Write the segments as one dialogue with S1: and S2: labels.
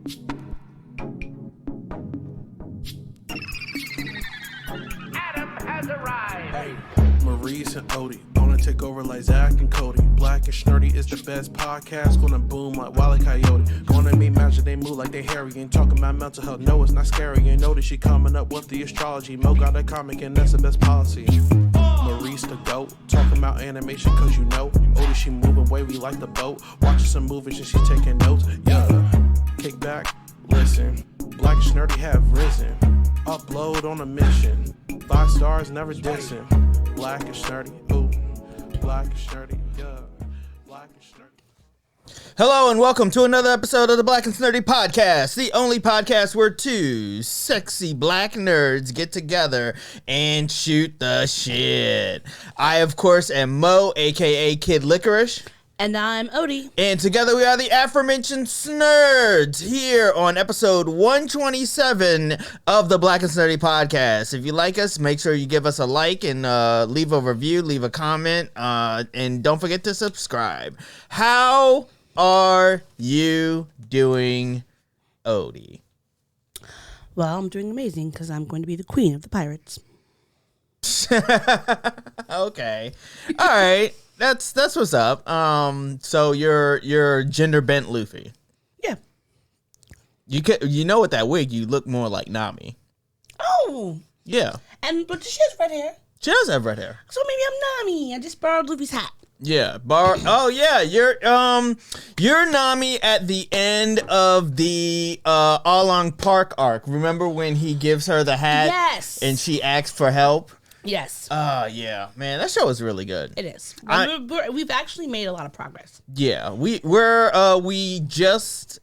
S1: Adam has arrived.
S2: Hey, Maurice and Odie gonna take over like Zach and Cody. Black and Snerdy is the best podcast, gonna boom like Wile E. Coyote. Gonna meet magic, they move like they hairy. Ain't talking about mental health, no, it's not scary. You know that she coming up with the astrology. Mo got a comic and that's the best policy. Maurice the goat, talking about animation cause you know. Odie, she moving wavy like the boat. Watching some movies and she's taking notes. Yeah, kick back, listen. Black and Snerdy have risen. Upload on a mission. 5 stars, never dissing. Black and Snerdy, ooh. Black and Snerdy, yeah. Black and Snerdy.
S3: Hello and welcome to another episode of the Black and Snerdy podcast, the only podcast where two sexy black nerds get together and shoot the shit. I, of course, am Mo, aka Kid Licorish.
S4: And I'm Odie.
S3: And together we are the aforementioned Snerds here on episode 127 of the Black and Snerdy podcast. If you like us, make sure you give us a like and leave a review, leave a comment, and don't forget to subscribe. How are you doing, Odie?
S4: Well, I'm doing amazing because I'm going to be the queen of the pirates.
S3: Okay. All right. That's what's up. So you're gender bent Luffy.
S4: Yeah.
S3: You know with that wig you look more like Nami.
S4: Oh.
S3: Yeah.
S4: But she has red hair.
S3: She does have red hair.
S4: So maybe I'm Nami. I just borrowed Luffy's hat.
S3: Yeah. Oh yeah, you're Nami at the end of the Along Park arc. Remember when he gives her the hat?
S4: Yes.
S3: And she asks for help?
S4: Yes.
S3: Yeah, man, that show is really good.
S4: It is. We've actually made a lot of progress.
S3: Yeah, we just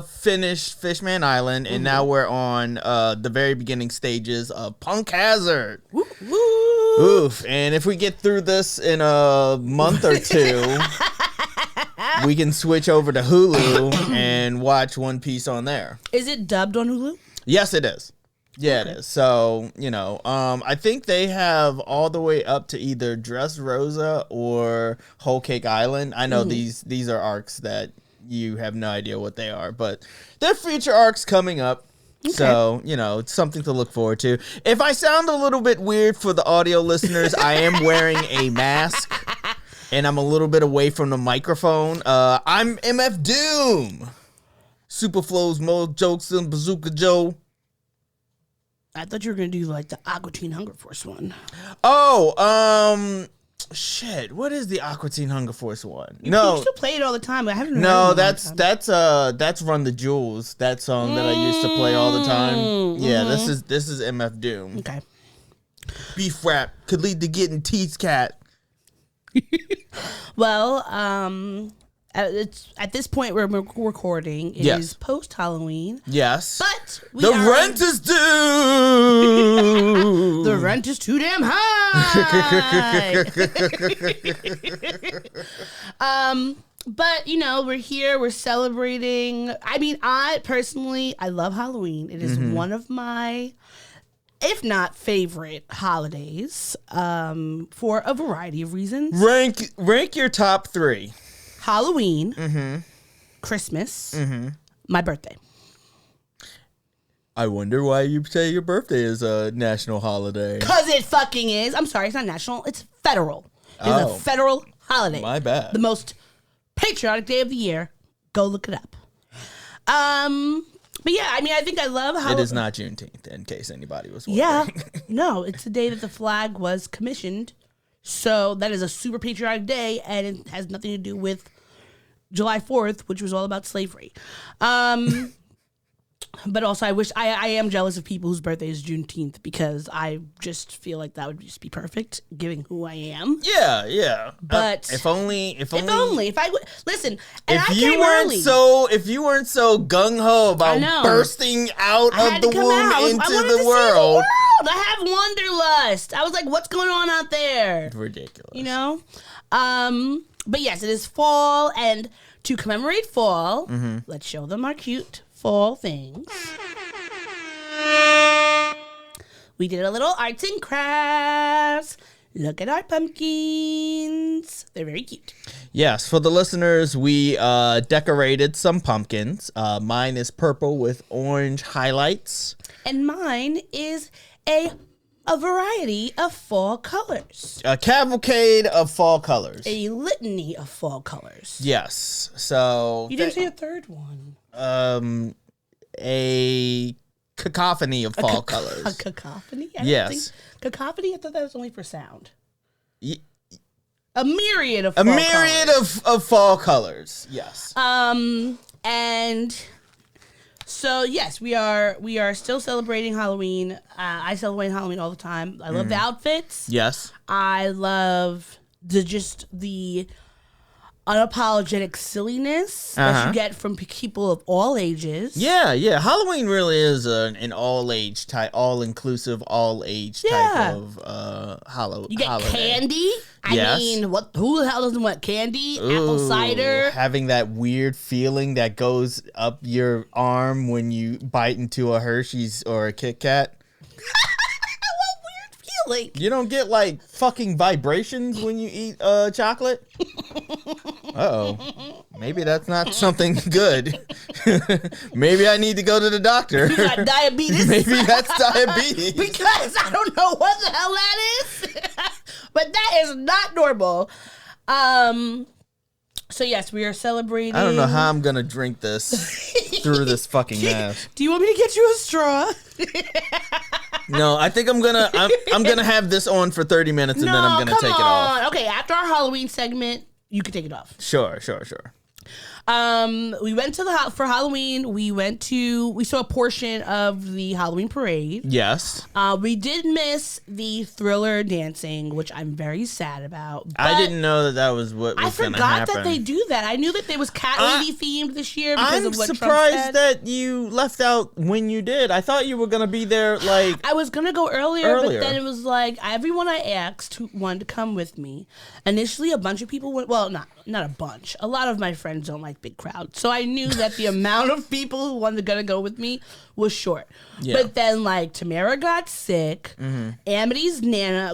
S3: finished Fishman Island, and now we're on the very beginning stages of Punk Hazard.
S4: Woo, woo.
S3: Oof! And if we get through this in a month or two, we can switch over to Hulu and watch One Piece on there.
S4: Is it dubbed on Hulu?
S3: Yes, it is. Yeah, it is. So, I think they have all the way up to either Dressrosa or Whole Cake Island. I know these are arcs that you have no idea what they are, but they're future arcs coming up. Okay. So, it's something to look forward to. If I sound a little bit weird for the audio listeners, I am wearing a mask and I'm a little bit away from the microphone. I'm MF Doom. Superflow's Mo Jokes and Bazooka Joe.
S4: I thought you were going to do like the Aqua Teen Hunger Force one.
S3: Oh, shit. What is the Aqua Teen Hunger Force one?
S4: You still play it all the time. But I haven't heard
S3: No,
S4: it
S3: that's Run the Jewels. That song that I used to play all the time. Yeah, this is MF Doom.
S4: Okay.
S3: Beef rap could lead to getting teeth cat.
S4: Well, it's at this point where we're recording. It is post Halloween.
S3: Yes,
S4: but
S3: the rent is due.
S4: The rent is too damn high. But we're here. We're celebrating. I mean, I love Halloween. It is one of my, if not favorite, holidays. For a variety of reasons.
S3: Rank your top 3.
S4: Halloween, Christmas, my birthday.
S3: I wonder why you say your birthday is a national holiday.
S4: 'Cause it fucking is. I'm sorry, it's not national. It's federal. It's a federal holiday.
S3: My bad.
S4: The most patriotic day of the year. Go look it up. But yeah, I mean, I think I love how...
S3: It is not Juneteenth, in case anybody was wondering.
S4: Yeah. No, it's the day that the flag was commissioned. So that is a super patriotic day, and it has nothing to do with July 4th, which was all about slavery. But also, I am jealous of people whose birthday is Juneteenth, because I just feel like that would just be perfect, given who I am.
S3: Yeah.
S4: But
S3: if only.
S4: If I would listen, and
S3: if
S4: I
S3: you
S4: came
S3: weren't
S4: early.
S3: if you weren't so gung ho about bursting out of the womb into the world.
S4: I have wanderlust. I was like, what's going on out there?
S3: Ridiculous.
S4: But yes, it is fall, and to commemorate fall, let's show them our cute fall things. We did a little arts and crafts. Look at our pumpkins. They're very cute.
S3: Yes, for the listeners, we decorated some pumpkins. Mine is purple with orange highlights.
S4: And mine is a variety of fall colors.
S3: A cavalcade of fall colors.
S4: A litany of fall colors.
S3: Yes. So
S4: You didn't say a third one.
S3: A cacophony of fall colors.
S4: A cacophony?
S3: Yes.
S4: Cacophony? I thought that was only for sound.
S3: Y-
S4: A myriad of
S3: a
S4: fall
S3: myriad
S4: colors.
S3: of fall colors. Yes.
S4: And so yes, we are still celebrating Halloween. I celebrate Halloween all the time. I love the outfits.
S3: Yes.
S4: I love the unapologetic silliness that you get from people of all ages.
S3: Yeah. Halloween really is an all-age type, all-inclusive, all-age type of holiday.
S4: You get candy.
S3: Yes.
S4: I mean, who the hell doesn't want candy? Apple cider.
S3: Having that weird feeling that goes up your arm when you bite into a Hershey's or a Kit Kat.
S4: What weird feeling?
S3: You don't get like fucking vibrations when you eat chocolate? Uh-oh. Maybe that's not something good. Maybe I need to go to the doctor.
S4: You got diabetes?
S3: Maybe that's diabetes.
S4: Because I don't know what the hell that is. But that is not normal. So yes, we are celebrating.
S3: I don't know how I'm gonna drink this through this fucking mess.
S4: Do you want me to get you a straw?
S3: No, I think I'm gonna have this on for 30 minutes and then I'm gonna take it off.
S4: Okay, after our Halloween segment, you can take it off.
S3: Sure.
S4: We went to for Halloween. We saw a portion of the Halloween parade.
S3: Yes.
S4: We did miss the Thriller dancing, which I'm very sad about.
S3: I didn't know that was what was going to happen.
S4: I forgot that they do that. I knew that there was Cat Lady themed this year because of what Trump said.
S3: I'm surprised that you left out when you did. I thought you were going to be there like
S4: I was going to go earlier, but then it was like everyone I asked who wanted to come with me. Initially, a bunch of people went. Well, not a bunch. A lot of my friends don't like big crowds. So I knew that the amount of people who wanted to go with me was short. Yeah. But then like Tamara got sick. Mm-hmm. Amity's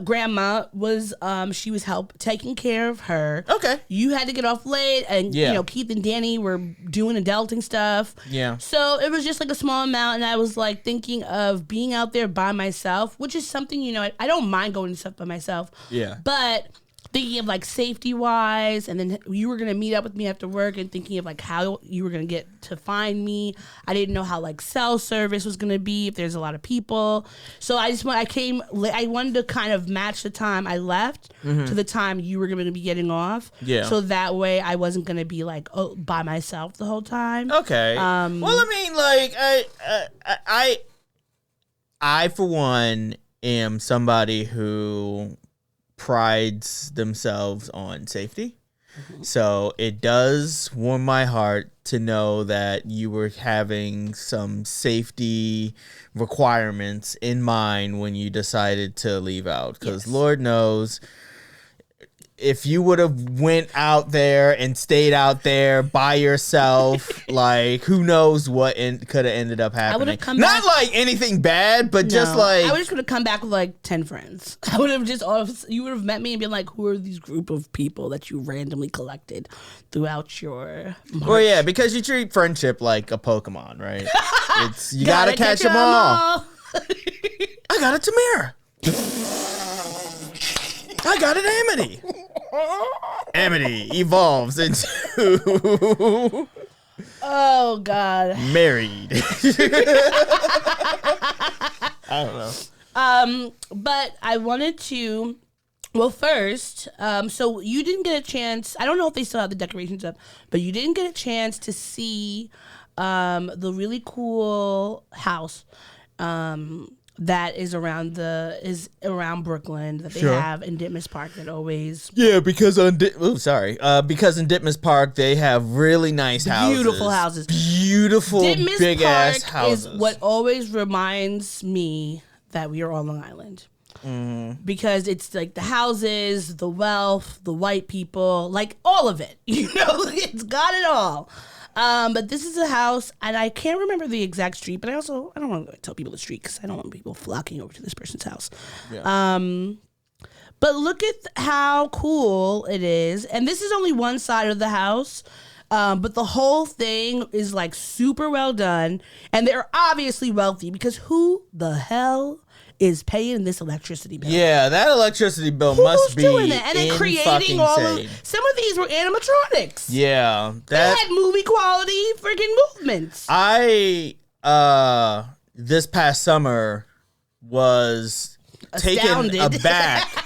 S4: grandma was she was taking care of her.
S3: Okay.
S4: You had to get off late and Keith and Danny were doing adulting stuff.
S3: Yeah.
S4: So it was just like a small amount and I was like thinking of being out there by myself, which is something, I don't mind going to stuff by myself.
S3: Yeah.
S4: But thinking of like safety wise, and then you were gonna meet up with me after work, and thinking of like how you were gonna get to find me. I didn't know how like cell service was gonna be if there's a lot of people. So I wanted to kind of match the time I left to the time you were gonna be getting off.
S3: Yeah.
S4: So that way I wasn't gonna be like by myself the whole time.
S3: Okay. Well, I mean, like I for one am somebody who prides themselves on safety. Mm-hmm. So it does warm my heart to know that you were having some safety requirements in mind when you decided to leave out. Because Lord knows, if you would have went out there and stayed out there by yourself, like who knows what could have ended up happening.
S4: I would have come
S3: Not
S4: back,
S3: like anything bad, but just like
S4: I would just would have come back with like 10 friends. I would have you would have met me and been like, who are these group of people that you randomly collected throughout your march?
S3: Well, yeah, because you treat friendship like a Pokemon, right? You gotta catch them all. I got a Tamara. I got an Amity. Amity evolves into
S4: oh God,
S3: married. I don't know.
S4: But I wanted to. Well, first, so you didn't get a chance. I don't know if they still have the decorations up, but you didn't get a chance to see the really cool house. That is around Brooklyn that they have in Ditmas Park that always
S3: because in Ditmas Park they have really nice houses, beautiful
S4: Ditmas
S3: big
S4: Park
S3: ass houses.
S4: Is what always reminds me that we are on Long Island. Because it's like the houses, the wealth, the white people, like all of it. It's got it all. But this is a house, and I can't remember the exact street, but I don't want to tell people the street because I don't want people flocking over to this person's house. Yeah. But look at how cool it is. And this is only one side of the house. But the whole thing is like super well done. And they're obviously wealthy because who the hell is paying this electricity bill?
S3: Yeah, that electricity bill must be
S4: doing that? And then creating all
S3: insane.
S4: some of these were animatronics.
S3: Yeah.
S4: They had movie quality freaking movements.
S3: This past summer was
S4: Astounded.
S3: taken aback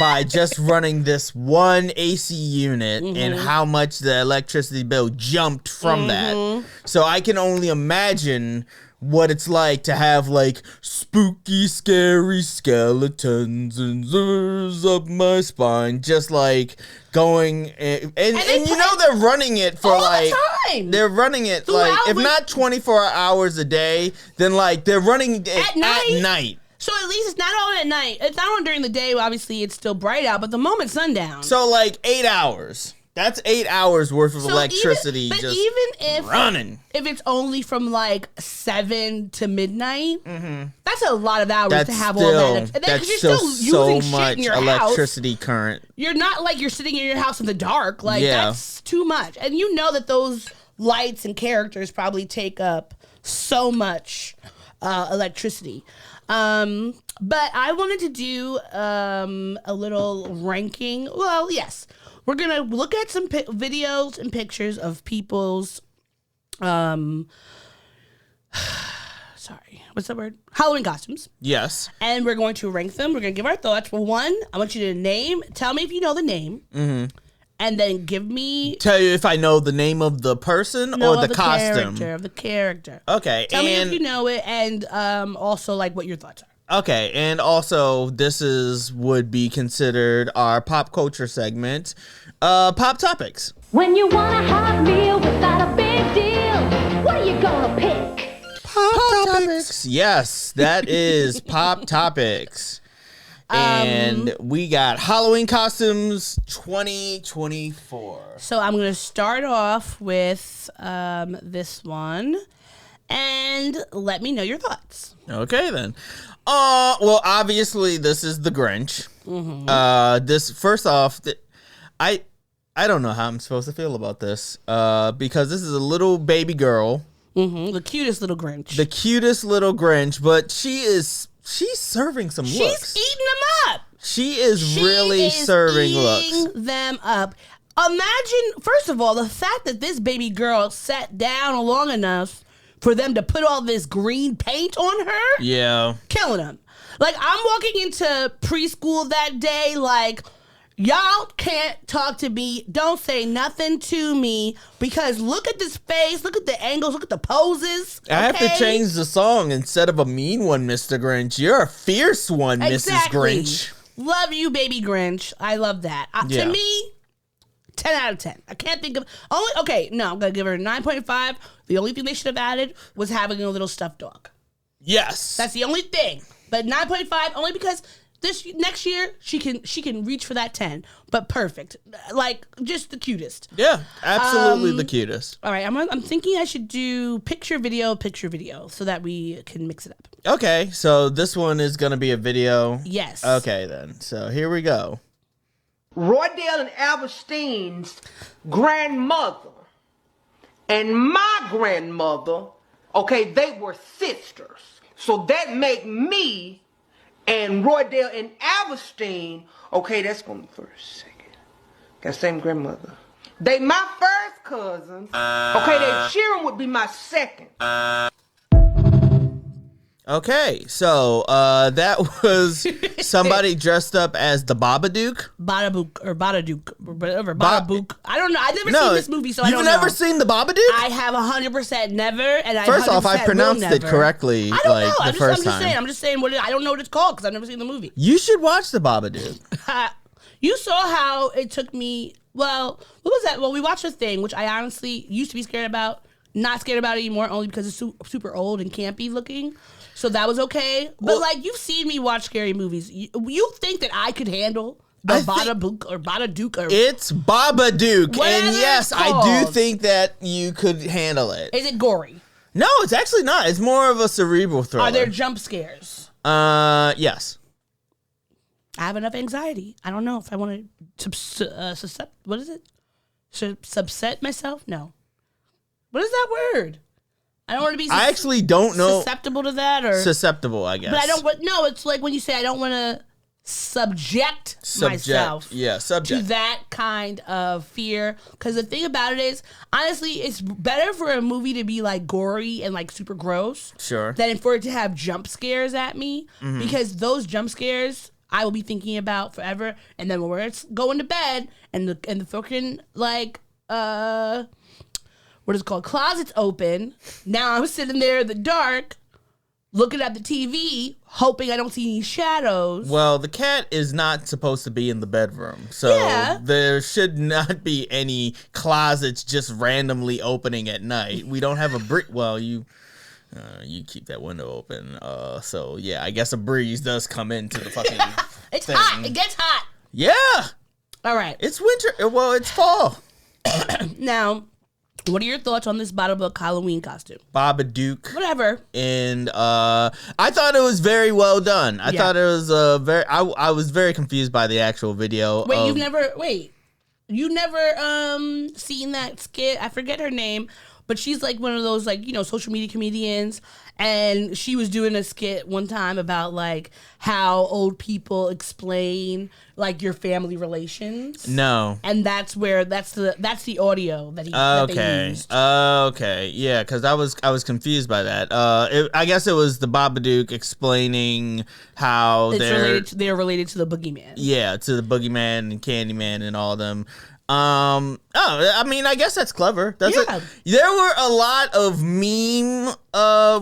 S3: by just running this one AC unit and how much the electricity bill jumped from that. So I can only imagine what it's like to have like spooky, scary skeletons and zers up my spine, just like going and you know they're running it for
S4: all
S3: like
S4: the time.
S3: They're running it
S4: Throughout
S3: like if not 24 hours a day, then like they're running it
S4: At night. So at least it's not on at night. It's not on during the day. Obviously, it's still bright out. But the moment sundown.
S3: So like 8 hours. That's 8 hours worth of electricity
S4: even if
S3: running.
S4: If it's only from like 7 to midnight, that's a lot of hours to have all that.
S3: That's
S4: you're
S3: still
S4: still using
S3: so
S4: shit
S3: much
S4: in your
S3: electricity
S4: house.
S3: current.
S4: You're not like you're sitting in your house in the dark. Like
S3: Yeah.
S4: that's too much. And you know that those lights and characters probably take up so much electricity. But I wanted to do a little ranking. Well, yes. We're going to look at some videos and pictures of people's, sorry, what's the word? Halloween costumes.
S3: Yes.
S4: And we're going to rank them. We're going to give our thoughts. For one, I want you to tell me if you know the name. And then tell
S3: you if I know the name of the person or the costume.
S4: The character.
S3: Okay.
S4: Tell me if you know it, and also like what your thoughts are.
S3: Okay, and also this would be considered our pop culture segment, Pop Topics.
S5: When you want a hot meal without a big deal, what are you gonna pick?
S3: Pop Topics. Yes, that is Pop Topics. And we got Halloween costumes 2024.
S4: So I'm going to start off with this one, and let me know your thoughts.
S3: Okay, then. Well, obviously, this is the Grinch. This first off, I don't know how I'm supposed to feel about this. Because this is a little baby girl.
S4: The cutest little Grinch.
S3: The cutest little Grinch, but she's serving some looks.
S4: She's eating them up.
S3: She is really serving
S4: eating
S3: looks.
S4: them up. Imagine, first of all, the fact that this baby girl sat down long enough for them to put all this green paint on her.
S3: Yeah.
S4: Killing them. Like, I'm walking into preschool that day like, y'all can't talk to me. Don't say nothing to me because look at this face. Look at the angles. Look at the poses.
S3: I have to change the song. Instead of a mean one, Mr. Grinch, you're a fierce one,
S4: Exactly.
S3: Mrs. Grinch.
S4: Love you, baby Grinch. I love that.
S3: Yeah.
S4: To me, 10 out of 10. I can't think of... I'm going to give her a 9.5. The only thing they should have added was having a little stuffed dog.
S3: Yes.
S4: That's the only thing. But 9.5 only because... next year she can reach for that 10, but perfect, like just the cutest.
S3: Yeah, absolutely the cutest.
S4: All right, I'm thinking I should do picture video so that we can mix it up.
S3: Okay, so this one is gonna be a video.
S4: Yes.
S3: Okay then. So here we go.
S1: Roydale and Alberstein's grandmother and my grandmother, okay, they were sisters. So that make me and Roydale and Alberstein, okay, that's going to be first, second. Got same grandmother. They my first cousin. Okay, then Sharon would be my second.
S3: Okay, so that was somebody dressed up as the Babadook.
S4: Babadook, or whatever. Babadook. I don't know. I've never seen this movie, so I don't know.
S3: You've never seen the Babadook?
S4: I have 100% never, and I
S3: First off, I pronounced it correctly.
S4: I don't know.
S3: The first time.
S4: I'm just saying. I don't know what it's called because I've never seen the movie.
S3: You should watch the Babadook.
S4: You saw how it took me. Well, what was that? Well, we watched a thing which I honestly used to be scared about. Not scared about it anymore, only because it's super old and campy looking. So that was okay. But like, you've seen me watch scary movies. You think that I could handle the Babadook or Babadook or...
S3: It's Babadook.
S4: Whatever
S3: And yes,
S4: it's called.
S3: I do think that you could handle it.
S4: Is it gory?
S3: No, it's actually not. It's more of a cerebral thriller.
S4: Are there jump scares?
S3: Yes.
S4: I have enough anxiety. I don't know if I want to what is it? Subset myself? No. What is that word? I don't want to be.
S3: I actually don't know.
S4: Susceptible to that, or
S3: susceptible, I guess.
S4: But I don't. No, it's like when you say I don't want to subject myself to that kind of fear. Because the thing about it is, honestly, it's better for a movie to be like gory and like super gross, than for it to have jump scares at me. Because those jump scares I will be thinking about forever. And then when we're going to bed and the fucking like what is it called, closet's open, now I'm sitting there in the dark looking at the TV, hoping I don't see any shadows.
S3: Well, the cat is not supposed to be in the bedroom, so there should not be any closets just randomly opening at night. We don't have a brick. Well, you keep that window open, so yeah, I guess a breeze does come into the fucking
S4: It's
S3: thing.
S4: hot. It gets hot.
S3: Yeah.
S4: All right.
S3: It's winter. Well, it's fall.
S4: Now, what are your thoughts on this bottle book Halloween costume?
S3: Babadook.
S4: Whatever.
S3: And I thought it was very well done. I thought it was I was very confused by the actual video.
S4: Wait, you never seen that skit? I forget her name, but she's like one of those like, you know, social media comedians, and she was doing a skit one time about like how old people explain like your family relations.
S3: No.
S4: And that's the audio that they used.
S3: Okay. Yeah, because I was confused by that. I guess it was the Babadook explaining how
S4: they're related to the boogeyman.
S3: Yeah, to the boogeyman and Candyman and all of them. I mean, I guess that's clever. There were a lot of meme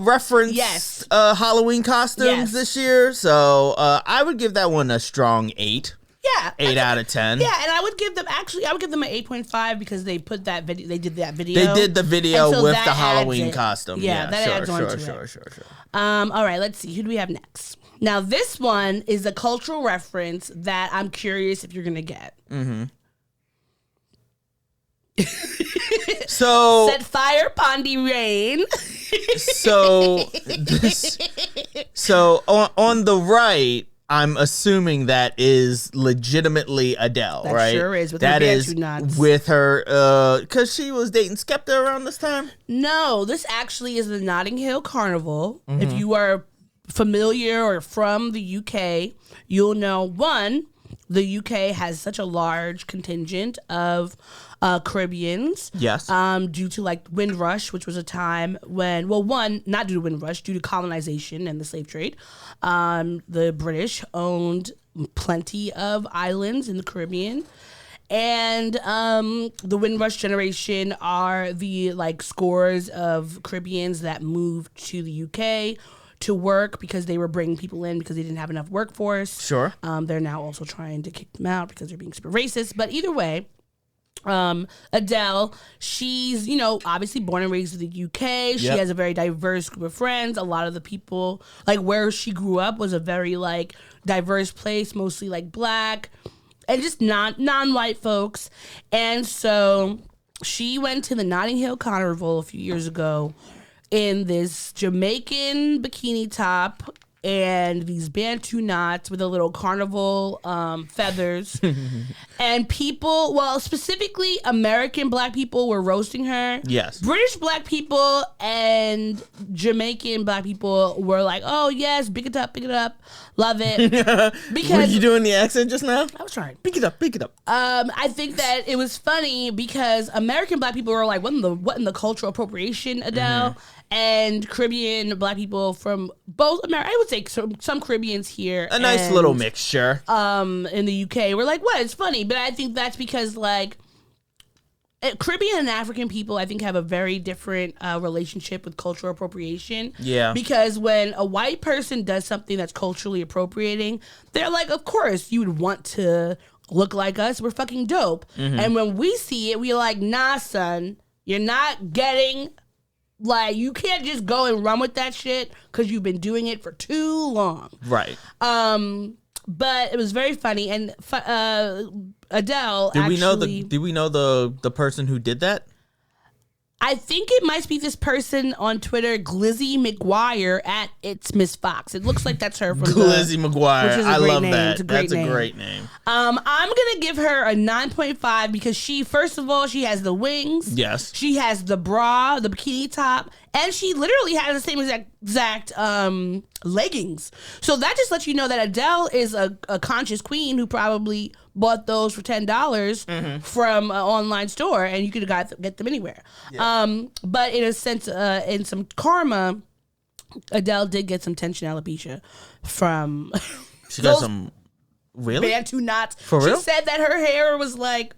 S3: reference Halloween costumes this year, so I would give that one a strong 8.
S4: Yeah,
S3: 8 out of 10.
S4: Yeah, and I would give them an 8.5 because they put that video. They did that video.
S3: They did the video with the Halloween costume.
S4: Yeah, that adds on to it.
S3: Sure.
S4: All right, let's see. Who do we have next? Now, this one is a cultural reference that I'm curious if you're gonna get.
S3: Mm-hmm. So
S4: set fire, Pondy Rain.
S3: So on the right, I'm assuming that is legitimately Adele,
S4: that
S3: right?
S4: Sure is. With
S3: that
S4: her
S3: is
S4: nuts.
S3: With her, because she was dating Skepta around this time.
S4: No, this actually is the Notting Hill Carnival. Mm-hmm. If you are familiar or from the UK, you'll know the UK has such a large contingent of Caribbeans.
S3: Yes.
S4: Due to like Windrush, which was a time when, not due to Windrush, due to colonization and the slave trade. The British owned plenty of islands in the Caribbean. And the Windrush generation are the like scores of Caribbeans that moved to the UK to work because they were bringing people in because they didn't have enough workforce.
S3: Sure.
S4: They're now also trying to kick them out because they're being super racist. But either way, Adele, she's, obviously born and raised in the UK. She has a very diverse group of friends. A lot of the people, like where she grew up was a very like diverse place, mostly like black and just non-white folks. And so she went to the Notting Hill Carnival a few years ago in this Jamaican bikini top and these Bantu knots with a little carnival feathers. And people, specifically American black people were roasting her.
S3: Yes.
S4: British black people and Jamaican black people were like, oh, yes, pick it up, love it. Because
S3: were you doing the accent just now?
S4: I was trying.
S3: Pick it up.
S4: I think that it was funny because American black people were like, what in the cultural appropriation, Adele? Mm-hmm. And Caribbean black people from both America, I would say some Caribbeans here.
S3: A nice little mixture.
S4: In the UK, we're like, what? It's funny. But I think that's because, like, Caribbean and African people, I think, have a very different relationship with cultural appropriation.
S3: Yeah.
S4: Because when a white person does something that's culturally appropriating, they're like, of course, you would want to look like us. We're fucking dope. Mm-hmm. And when we see it, we're like, nah, son, you're not getting... Like, you can't just go and run with that shit because you've been doing it for too long.
S3: Right.
S4: But it was very funny. And Adele
S3: Did we know the person who did that?
S4: I think it might be this person on Twitter, Glizzy McGuire at It's Miss Fox. It looks like that's her from
S3: Glizzy McGuire.
S4: which is a
S3: I
S4: great
S3: love
S4: name.
S3: that.
S4: It's a great
S3: That's
S4: name.
S3: a great name.
S4: I'm gonna give her a 9.5 because she, first of all, she has the wings.
S3: Yes.
S4: She has the bra, the bikini top, and she literally has the same exact leggings. So that just lets you know that Adele is a conscious queen who probably bought those for $10 from an online store, and you could get them anywhere. Yeah. But in a sense, in some karma, Adele did get some tension alopecia from.
S3: She got some. Really?
S4: Bantu knots.
S3: For real?
S4: She said that her hair was like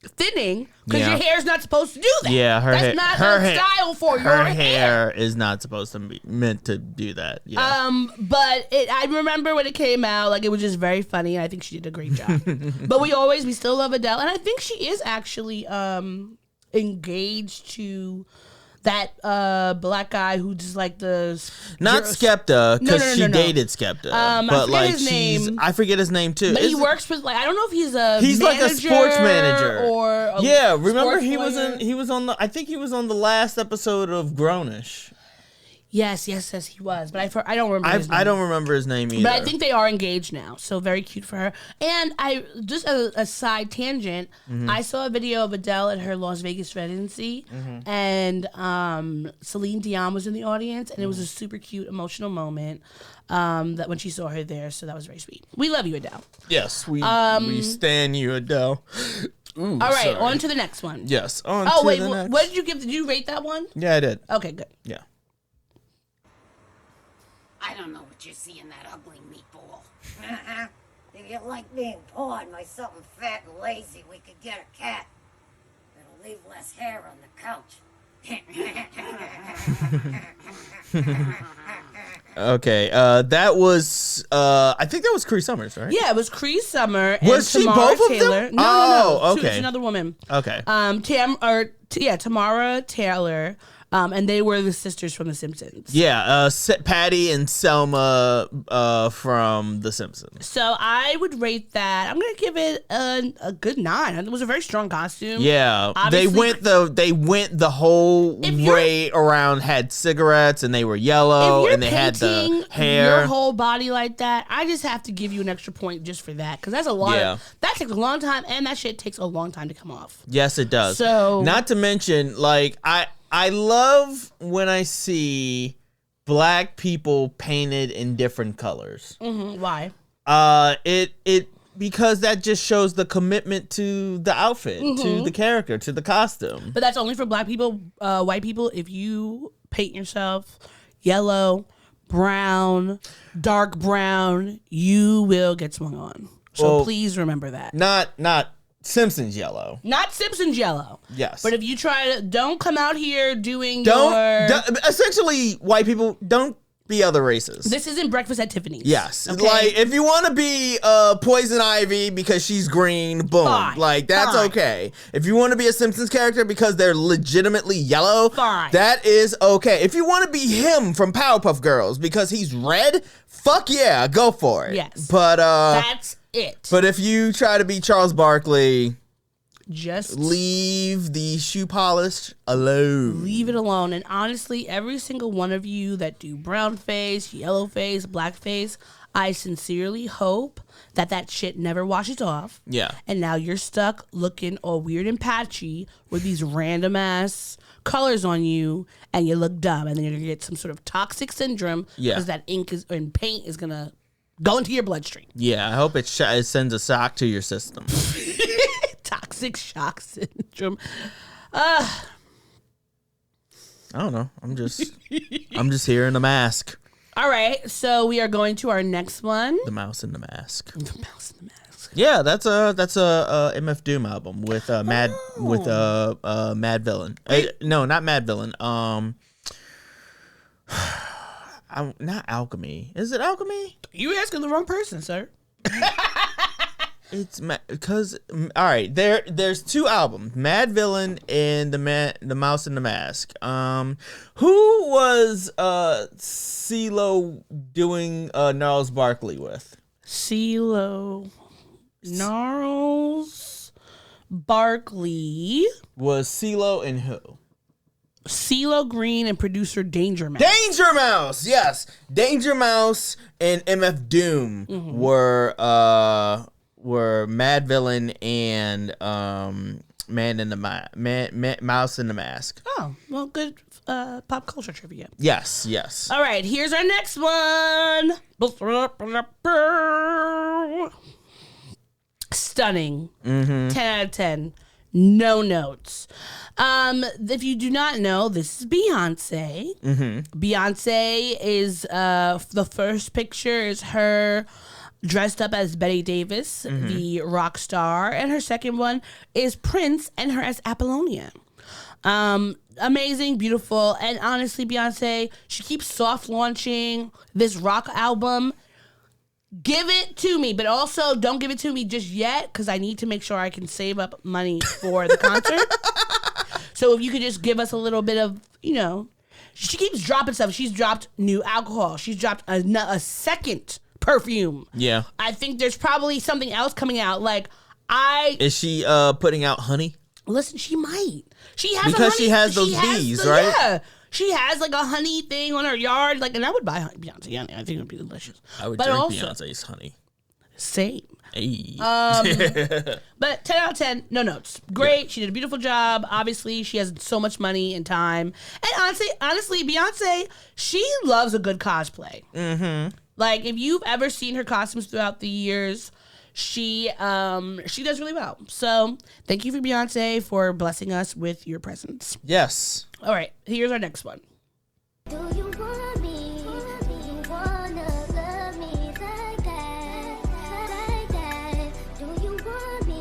S4: thinning because
S3: Yeah.
S4: your hair's not supposed to do that.
S3: Yeah,
S4: That's not a style for your
S3: her
S4: hair.
S3: is not supposed to be meant to do that. Yeah.
S4: But I remember when it came out, like it was just very funny, and I think she did a great job. But we still love Adele, and I think she is actually engaged to that black guy who just like the
S3: Not Skepta, because
S4: No.
S3: she dated Skepta.
S4: I
S3: but
S4: forget
S3: like
S4: his name.
S3: I forget his name too.
S4: But he works with like I don't know if he's
S3: He's like a sports manager
S4: or a
S3: yeah. Remember
S4: sports lawyer.
S3: he was on the I think he was on the last episode of Grownish.
S4: Yes, he was, but I don't remember. His name.
S3: I don't remember his name either.
S4: But I think they are engaged now, so very cute for her. And I just a side tangent. I saw a video of Adele at her Las Vegas residency, and Celine Dion was in the audience, and it was a super cute, emotional moment that when she saw her there. So that was very sweet. We love you, Adele.
S3: Yes, we stan you, Adele. Ooh,
S4: All right,
S3: sorry.
S4: on to the next one.
S3: Yes.
S4: Oh wait, what did you give? Did you rate that one?
S3: Yeah, I did.
S4: Okay, good.
S3: Yeah.
S6: I don't know what you see in that ugly meatball. If you like being pawed by something fat and lazy, we could get a cat. It'll leave less hair on the couch.
S3: Okay, that was I think that was Cree Summers, right?
S4: Yeah, it was Cree Summer. And
S3: Was she
S4: Tamara
S3: both of them?
S4: Taylor. No.
S3: Oh, okay.
S4: She's another woman.
S3: Okay.
S4: Tamara Taylor. And they were the sisters from The Simpsons.
S3: Yeah, Patty and Selma from The Simpsons.
S4: So I would rate that. I'm gonna give it a good 9. It was a very strong costume.
S3: Yeah,
S4: Obviously,
S3: they went the whole way around. Had cigarettes and they were yellow and they had the hair.
S4: Your whole body like that. I just have to give you an extra point just for that because that's a lot.
S3: Yeah.
S4: That takes a long time, and that shit takes a long time to come off.
S3: Yes, it does.
S4: So
S3: not to mention, like I love when I see black people painted in different colors.
S4: Why?
S3: It because that just shows the commitment to the outfit, to the character, to the costume.
S4: But that's only for black people, white people. If you paint yourself yellow, brown, dark brown, you will get swung on. So please remember that.
S3: Not Simpsons yellow.
S4: Not Simpsons yellow.
S3: Yes.
S4: But if you try to, don't come out here doing
S3: essentially, white people, don't be other races.
S4: This isn't Breakfast at Tiffany's.
S3: Yes.
S4: Okay?
S3: Like, if you want to be Poison Ivy because she's green, boom.
S4: Fine.
S3: Like, that's
S4: Fine.
S3: okay. If you want to be a Simpsons character because they're legitimately yellow,
S4: Fine.
S3: that is okay. If you want to be him from Powerpuff Girls because he's red, fuck yeah, go for it.
S4: Yes.
S3: But,
S4: That's it.
S3: but if you try to be Charles Barkley,
S4: just
S3: leave the shoe polish alone.
S4: leave it alone. And honestly, every single one of you that do brown face, yellow face, black face, I sincerely hope that shit never washes off.
S3: Yeah.
S4: And now you're stuck looking all weird and patchy with these random colors on you, and you look dumb, and then you're gonna get some sort of toxic syndrome because that ink and paint is gonna go into your bloodstream.
S3: Yeah, I hope it sends a shock to your system.
S4: Toxic shock syndrome.
S3: I don't know. I'm just here in the mask.
S4: All right, so we are going to our next one.
S3: The Mouse in the Mask.
S4: The Mouse in the Mask.
S3: Yeah, that's a MF Doom album with Mad Villain. No, not Mad Villain. Not Alchemy. Is it Alchemy?
S4: You asking the wrong person, sir.
S3: It's because all right, there's two albums, Mad Villain and the Mouse in the Mask. Who was CeeLo doing Gnarls Barkley with?
S4: CeeLo, Gnarls Barkley
S3: Was CeeLo and who?
S4: CeeLo Green and producer Danger Mouse.
S3: Danger Mouse, yes. Danger Mouse and MF Doom were Mad Villain and Mouse in the Mask.
S4: Oh, well, good pop culture trivia.
S3: Yes, yes.
S4: All right, here's our next one. Stunning. 10 out of 10. No notes. If you do not know, this is Beyonce. Beyonce is the first picture is her dressed up as Betty Davis, the rock star, and her second one is Prince and her as Apollonia. Amazing, beautiful, and honestly, Beyonce, she keeps soft launching this rock album. Give it to me, but also don't give it to me just yet because I need to make sure I can save up money for the concert. So if you could just give us a little bit of, she keeps dropping stuff. She's dropped new alcohol. She's dropped a second perfume.
S3: Yeah.
S4: I think there's probably something else coming out.
S3: Is she putting out honey?
S4: Listen, she might. She has
S3: because she has those bees, right?
S4: Yeah. She has a honey thing on her yard, and I would buy Beyonce honey. I think it would be delicious.
S3: I would drink Beyonce's honey.
S4: Same.
S3: Hey.
S4: But 10 out of 10, no notes. Great. Yeah. She did a beautiful job. Obviously, she has so much money and time. And honestly, Beyonce, she loves a good cosplay. If you've ever seen her costumes throughout the years, she does really well. So thank you for Beyonce for blessing us with your presence.
S3: Yes.
S4: All right, here's our next one.
S5: Do you want me? Do you wanna love me like that? Like that? Do you want me?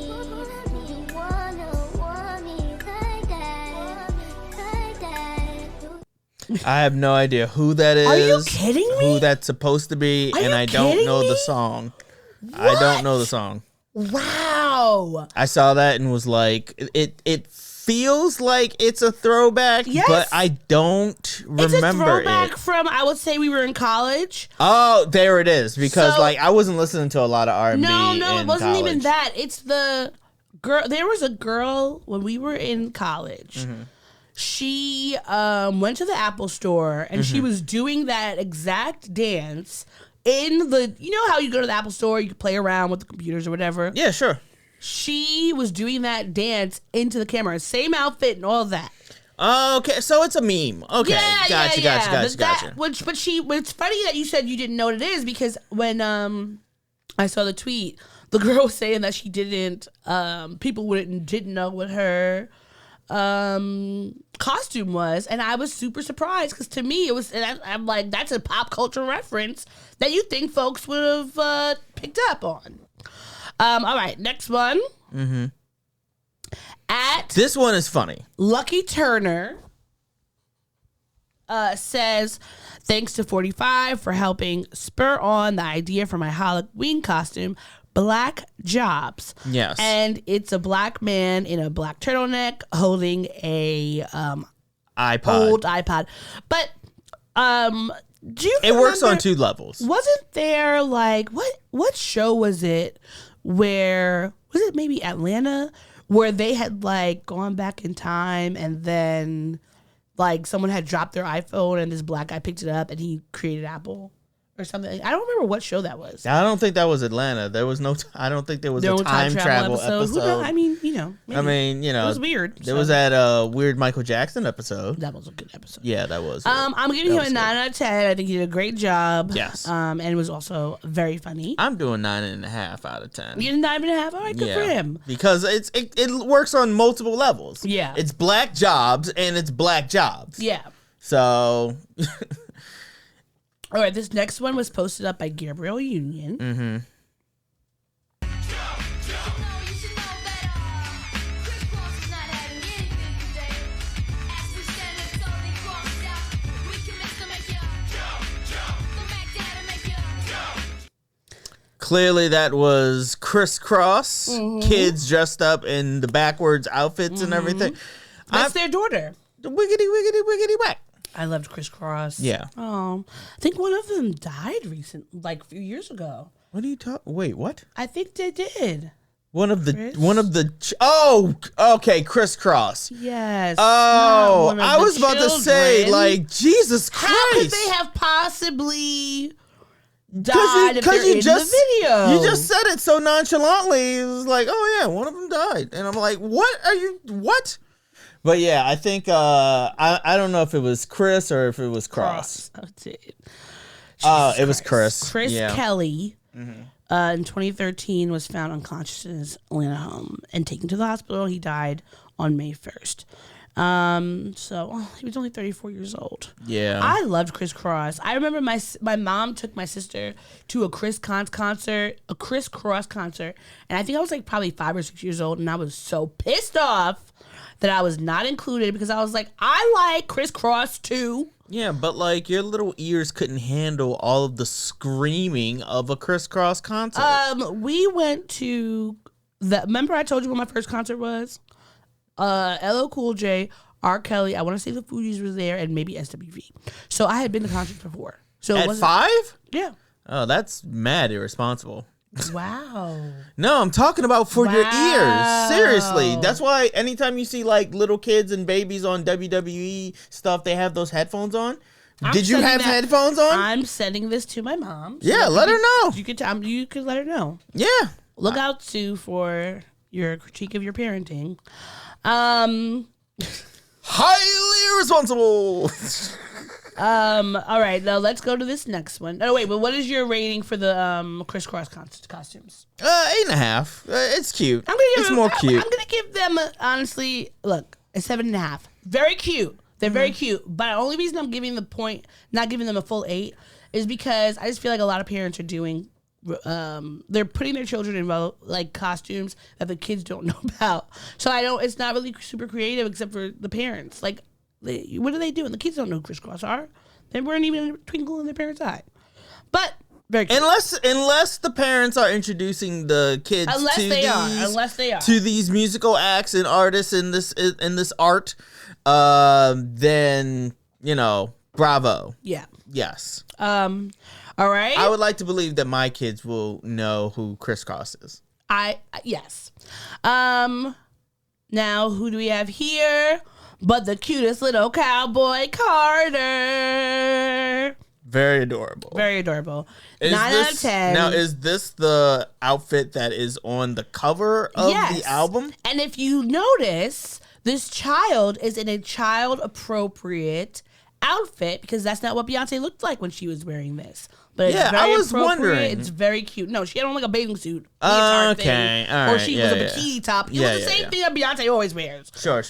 S5: Do you wanna want me like that? Like that?
S3: I have no idea who that is.
S4: Are you kidding me?
S3: Who that's supposed to be, and I don't know the song.
S4: What?
S3: I don't know the song.
S4: Wow.
S3: I saw that and was like, it feels like it's a throwback, but I don't remember it.
S4: It's a throwback from, I would say we were in college.
S3: Oh, there it is. Because I wasn't listening to a lot of R&B.
S4: No, it wasn't
S3: college.
S4: even that. It's the girl. There was a girl when we were in college. She went to the Apple store and she was doing that exact dance in the, how you go to the Apple store, you can play around with the computers or whatever.
S3: Yeah, sure.
S4: She was doing that dance into the camera, same outfit and all that.
S3: Okay, so it's a meme. Okay, gotcha.
S4: But it's funny that you said you didn't know what it is because when I saw the tweet, the girl was saying that she didn't, people didn't know what her costume was, and I was super surprised because to me it was, and I'm like, that's a pop culture reference that you think folks would have picked up on. All right, next one.
S3: This one is funny.
S4: Lucky Turner says, thanks to 45 for helping spur on the idea for my Halloween costume, Black Jobs.
S3: Yes.
S4: And it's a black man in a black turtleneck holding a old iPod. But do you
S3: It works on
S4: remember,
S3: 2 levels.
S4: wasn't there what show was it where, was it maybe Atlanta, where they had gone back in time and then someone had dropped their iPhone and this black guy picked it up and he created Apple or something. I don't remember what show that was.
S3: I don't think that was Atlanta. There was no. I don't think there was a time travel episode.
S4: Who knows? I mean, maybe.
S3: It
S4: was weird.
S3: There was that weird Michael Jackson episode.
S4: That was a good episode.
S3: Yeah, that was.
S4: I'm giving him a 9 out of 10. I think he did a great job.
S3: Yes.
S4: And it was also very funny.
S3: I'm doing 9.5 out of 10.
S4: You did 9.5. All right, good for him.
S3: Because it works on multiple levels.
S4: Yeah.
S3: It's black jobs and it's black jobs.
S4: Yeah.
S3: So.
S4: All right, this next one was posted up by Gabrielle Union.
S3: Clearly, that was crisscross. Kids dressed up in the backwards outfits and everything.
S4: That's their daughter.
S3: Wiggity, wiggity, wiggity, whack.
S4: I loved Crisscross.
S3: Yeah.
S4: I think one of them died a few years ago.
S3: What are you talking? Wait, what?
S4: I think they did.
S3: Oh, okay, crisscross.
S4: Yes.
S3: Oh, I was about to say, like, Jesus Christ.
S4: How could they have possibly died if they're in the video?
S3: You just said it so nonchalantly. It was like, oh yeah, one of them died. And I'm like, what? But yeah, I think, I don't know if it was Chris or if it was Cross.
S4: That's it.
S3: It was Chris.
S4: Chris Kelly. In 2013 was found unconscious in his Atlanta home and taken to the hospital. He died on May 1st. So he was only 34 years old.
S3: Yeah.
S4: I loved Chris Cross. I remember my mom took my sister to a Chris Cross concert, and I think I was like probably 5 or 6 years old, and I was so pissed off that I was not included because I was like, I like Chris Cross too.
S3: Yeah, but like your little ears couldn't handle all of the screaming of a Chris Cross concert.
S4: We went to remember I told you what my first concert was? LL Cool J, R. Kelly, I want to say the Fugees was there, and maybe SWV. So I had been to concerts before. So
S3: At 5?
S4: Yeah.
S3: Oh, that's mad irresponsible.
S4: Wow.
S3: No, I'm talking about for your ears. Seriously. That's why anytime you see like little kids and babies on WWE stuff, they have those headphones on. Did you have headphones on?
S4: I'm sending this to my mom. So
S3: yeah, let her know.
S4: You could let her know.
S3: Yeah.
S4: Look out, Sue, for your critique of your parenting.
S3: Highly irresponsible.
S4: All right, now let's go to this next one. Oh wait, but what is your rating for the Chris Cross costumes?
S3: 8.5. It's cute.
S4: It's
S3: more cute.
S4: I'm gonna give them honestly, look, a 7.5. Very cute. They're very cute. But the only reason I'm not giving them a full 8, is because I just feel like a lot of parents are doing. They're putting their children in like costumes that the kids don't know about. So it's not really super creative except for the parents. Like, what are they doing? The kids don't know who Chris Cross are. They weren't even a twinkle in their parents' eye. But very cute.
S3: Unless the parents are introducing the kids to these musical acts and artists in this art, then bravo.
S4: Yeah.
S3: Yes.
S4: All right.
S3: I would like to believe that my kids will know who Chris Cross is.
S4: Yes. Now who do we have here? But the cutest little cowboy Carter.
S3: Very adorable.
S4: Very adorable. 9 out of 10.
S3: Now, is this the outfit that is on the cover of the album?
S4: And if you notice, this child is in a child-appropriate outfit because that's not what Beyonce looked like when she was wearing this. But it's very
S3: I was
S4: appropriate.
S3: wondering.
S4: It's very cute. No, she had on like a bathing suit.
S3: Okay, all right.
S4: Or she was a bikini top. It was the same thing that Beyonce always wears.
S3: Sure.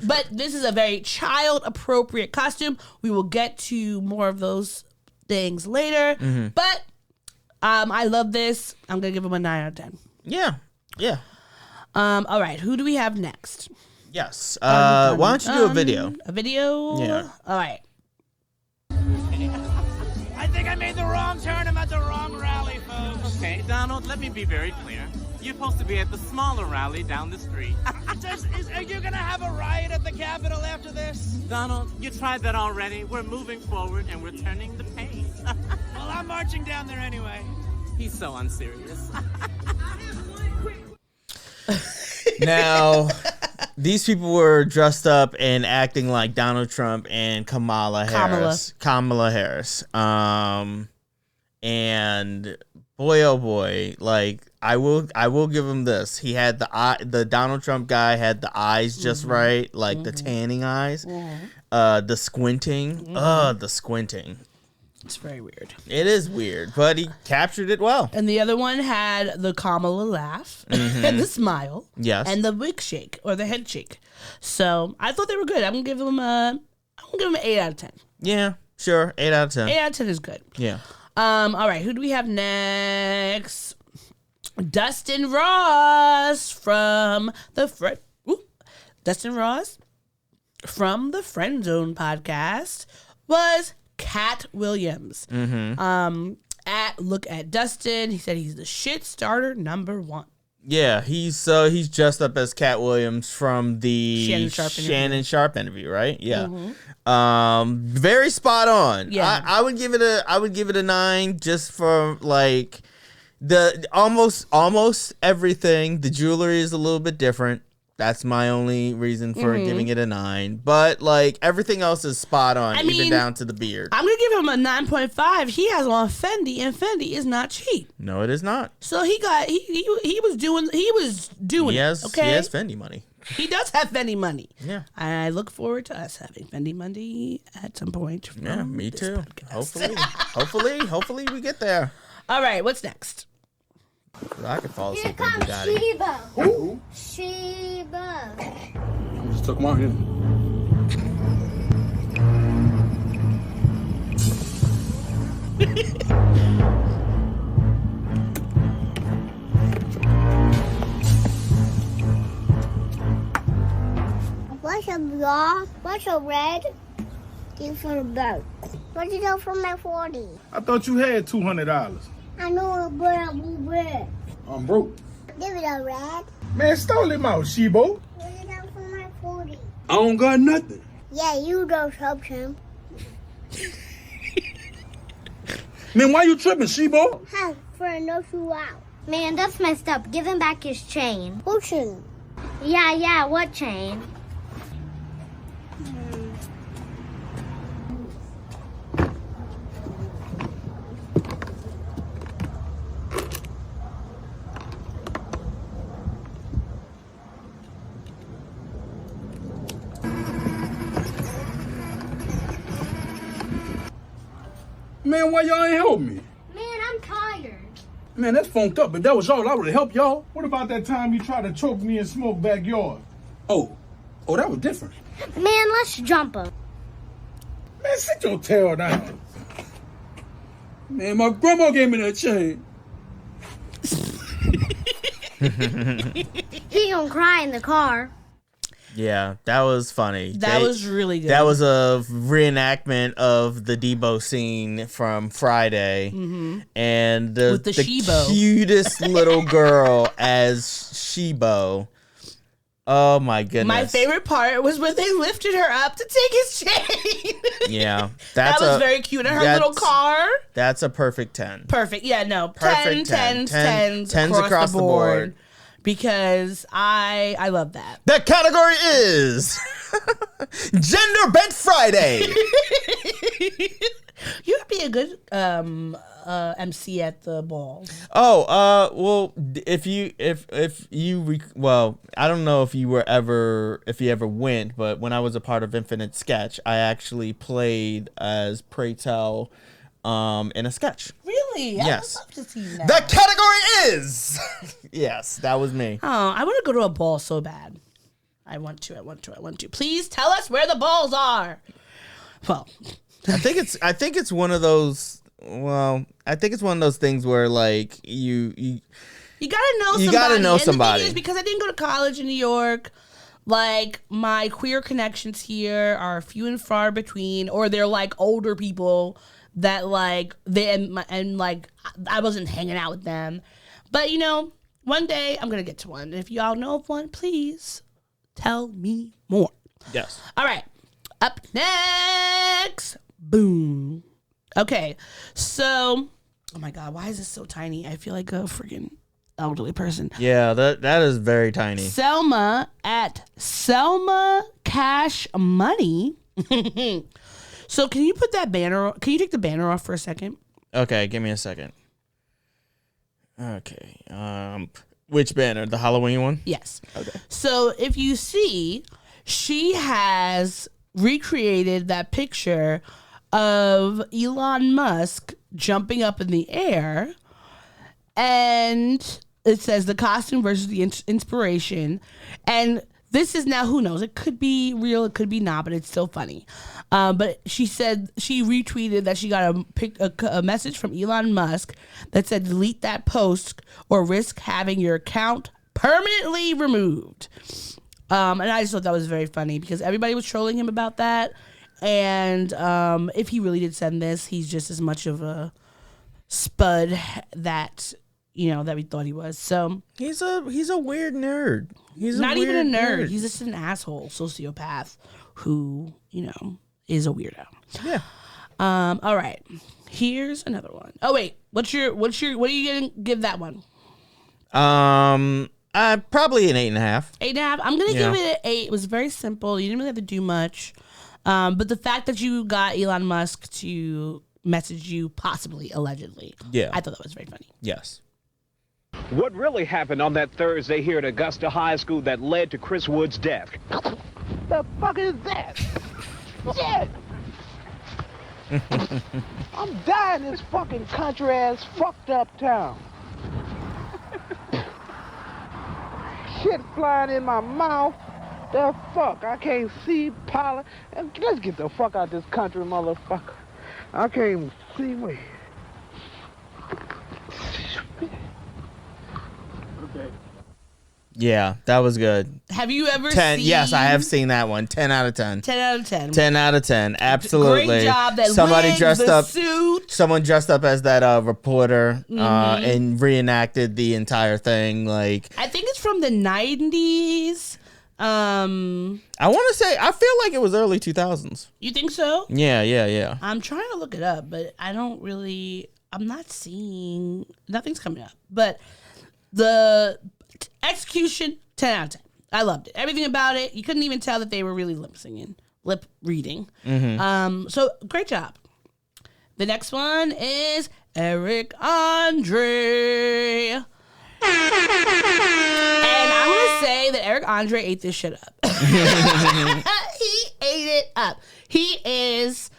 S4: But this is a very child-appropriate costume. We will get to more of those things later.
S3: Mm-hmm.
S4: But I love this. I'm going to give him a 9 out of 10.
S3: Yeah.
S4: All right. Who do we have next?
S3: Yes. Why don't you do a video?
S4: A video?
S3: Yeah.
S4: All right.
S7: I think I made the wrong turn. I'm at the wrong rally, folks.
S8: Okay, Donald, let me be very clear. You're supposed to be at the smaller rally down the street.
S7: Are you gonna have a riot at the Capitol after this?
S8: Donald, you tried that already. We're moving forward and we're turning the page.
S7: Well, I'm marching down there anyway.
S8: He's so unserious.
S3: Now, these people were dressed up and acting like Donald Trump and Kamala Harris. And boy, oh boy, like I will give him this. He had the Donald Trump guy had the eyes just right, like the tanning eyes. The squinting. The squinting.
S4: It's very weird.
S3: It is weird, but he captured it well.
S4: And the other one had the Kamala laugh and the smile.
S3: Yes.
S4: And the wig shake or the head shake. So I thought they were good. I'm gonna give them an 8 out of 10.
S3: Yeah, sure. 8 out of 10.
S4: 8 out of 10 is good.
S3: Yeah.
S4: All right, who do we have next? Dustin Ross from the Friend Zone podcast was Cat Williams. Look at Dustin. He said he's the shit starter #1.
S3: Yeah, he's dressed up as Cat Williams from the Shannon Sharp interview, right? Yeah. Very spot on.
S4: Yeah.
S3: I would give it a 9 just for like The almost everything. The jewelry is a little bit different. That's my only reason for giving it a 9. But like everything else is spot on, even down to the beard.
S4: I'm gonna give him a 9.5. He has on Fendi, and Fendi is not cheap.
S3: No, it is not.
S4: So he was doing
S3: He has
S4: okay,
S3: Fendi money.
S4: he does have Fendi money.
S3: Yeah.
S4: I look forward to us having Fendi money at some point.
S3: Yeah, me
S4: this
S3: too.
S4: podcast.
S3: Hopefully we get there.
S4: All right, what's next?
S3: I could fall
S5: Here
S3: asleep on
S5: comes
S3: Bugatti.
S5: Sheba.
S9: Who?
S5: Sheba.
S9: I just took him out here.
S5: What's up, y'all? What's up, Red? Give for the boat. Where'd you go for my 40?
S9: I thought you had $200.
S5: I know, but I'm red.
S9: I'm broke.
S5: Give it up, Red.
S9: Man, stole him out, Shebo.
S5: Where'd you go for my 40?
S9: I don't got nothing.
S5: Yeah, you go help him.
S9: Man, why you tripping, Shebo?
S5: Huh, for a no shoe out. Man, that's messed up. Give him back his chain. Who chain? Yeah, what chain?
S9: Man, why y'all ain't help me?
S5: Man, I'm tired.
S9: Man, that's funked up. If that was y'all, I would have helped y'all. What about that time you tried to choke me in Smoke backyard? Oh, that was different.
S5: Man, let's jump him.
S9: Man, sit your tail down. Man, my grandma gave me that chain.
S5: He gonna cry in the car.
S3: Yeah, that was funny.
S4: That was really good.
S3: That was a reenactment of the Debo scene from Friday, and
S4: With the
S3: the
S4: Shebo.
S3: cutest little girl as Shebo. Oh my goodness!
S4: My favorite part was when they lifted her up to take his chain.
S3: Yeah,
S4: that was very cute. In her little car.
S3: That's a perfect 10.
S4: Perfect. Yeah, no.
S3: Perfect
S4: 10,
S3: 10.
S4: 10s,
S3: 10s across the board.
S4: Because I love that.
S3: The category is Gender Bent Friday.
S4: You would be a good MC at the ball.
S3: Oh, well, well, I don't know if you ever went, but when I was a part of Infinite Sketch, I actually played as Pray Tell in a sketch.
S4: Really?
S3: Yes.
S4: I would love to see that.
S3: The category is yes, that was me.
S4: Oh, I want to go to a ball so bad. I want to. Please tell us where the balls are. Well,
S3: I think it's one of those. Well, I think it's one of those things where like you
S4: gotta know somebody.
S3: You gotta know
S4: and
S3: somebody.
S4: The thing is, because I didn't go to college in New York, like my queer connections here are few and far between, or they're like older people that like and like I wasn't hanging out with them. But you know, one day I'm gonna get to one. If y'all know of one, please tell me more.
S3: Yes.
S4: All right. Up next. Boom. Okay. So, oh my God, why is this so tiny? I feel like a freaking elderly person.
S3: Yeah, that is very tiny.
S4: Selma at Selma Cash Money. So can you put that banner? Can you take the banner off for a second?
S3: Okay, give me a second. Okay. Which banner? The Halloween one?
S4: Yes.
S3: Okay.
S4: So if you see, she has recreated that picture of Elon Musk jumping up in the air, and it says the costume versus the inspiration. And this is now, who knows? It could be real, it could be not, but it's still funny. But she said she retweeted that she got a message from Elon Musk that said, delete that post or risk having your account permanently removed. And I just thought that was very funny because everybody was trolling him about that. And if he really did send this, he's just as much of a spud that, you know, that we thought he was. So
S3: he's a weird nerd. He's
S4: not even a nerd. He's just an asshole sociopath who, you know, is a weirdo.
S3: Yeah.
S4: All right. Here's another one. Oh wait, what are you gonna give that one?
S3: Probably an 8.5.
S4: 8.5. I'm gonna give it an 8. It was very simple. You didn't really have to do much. But the fact that you got Elon Musk to message you, possibly, allegedly, I thought that was very funny.
S3: Yes.
S10: What really happened on that Thursday here at Augusta High School that led to Chris Wood's death?
S7: The fuck is that? Shit! I'm dying in this fucking country ass fucked up town. Shit flying in my mouth. The fuck, I can't see pollen. Let's get the fuck out this country, motherfucker. I can't even see me. Okay.
S3: Yeah, that was good.
S4: Have you ever
S3: 10?
S4: seen?
S3: Yes, I have seen that one. 10 out of 10.
S4: 10 out of 10.
S3: 10 out of 10. Absolutely.
S4: Great job. That
S3: somebody
S4: wig,
S3: dressed
S4: the
S3: up.
S4: suit.
S3: Someone dressed up as that reporter and reenacted the entire thing. Like,
S4: I think it's from the 90s.
S3: I want to say, I feel like it was early 2000s.
S4: You think so?
S3: Yeah.
S4: I'm trying to look it up, but I'm not seeing, nothing's coming up. But the execution, 10 out of 10. I loved it. Everything about it. You couldn't even tell that they were really lip reading. So great job. The next one is Eric Andre. And I'm going to say that Eric Andre ate this shit up. He ate it up. He is,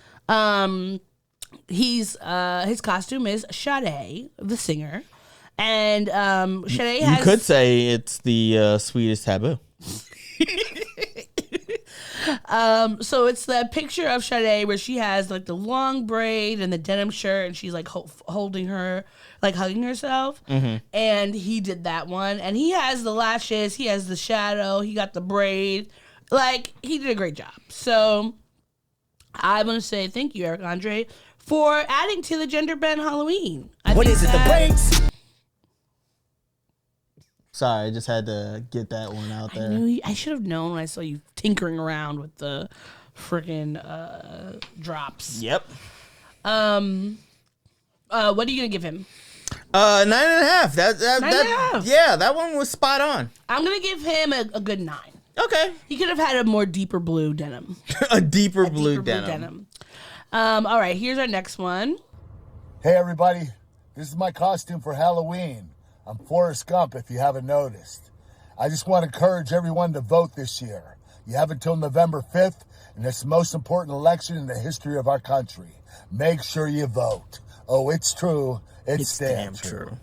S4: his costume is Sade, the singer. And Sade has...
S3: You could say it's the sweetest taboo.
S4: So it's the picture of Sade where she has like the long braid and the denim shirt, and she's like holding her, like hugging herself. And he did that one, and he has the lashes, he has the shadow, he got the braid. Like, he did a great job. So I want to say thank you, Eric Andre, for adding to the gender bend Halloween.
S11: What is it? The braids?
S3: Sorry, I just had to get that one out there.
S4: I should have known when I saw you tinkering around with the freaking drops.
S3: Yep.
S4: What are you gonna give him?
S3: 9.5.
S4: 9.5.
S3: Yeah, that one was spot on.
S4: I'm gonna give him a good 9.
S3: Okay.
S4: He could have had a more deeper blue denim.
S3: a deeper blue denim.
S4: All right, here's our next one.
S12: Hey everybody, this is my costume for Halloween. I'm Forrest Gump, if you haven't noticed. I just want to encourage everyone to vote this year. You have until November 5th, and it's the most important election in the history of our country. Make sure you vote. Oh, it's true. It's damn true.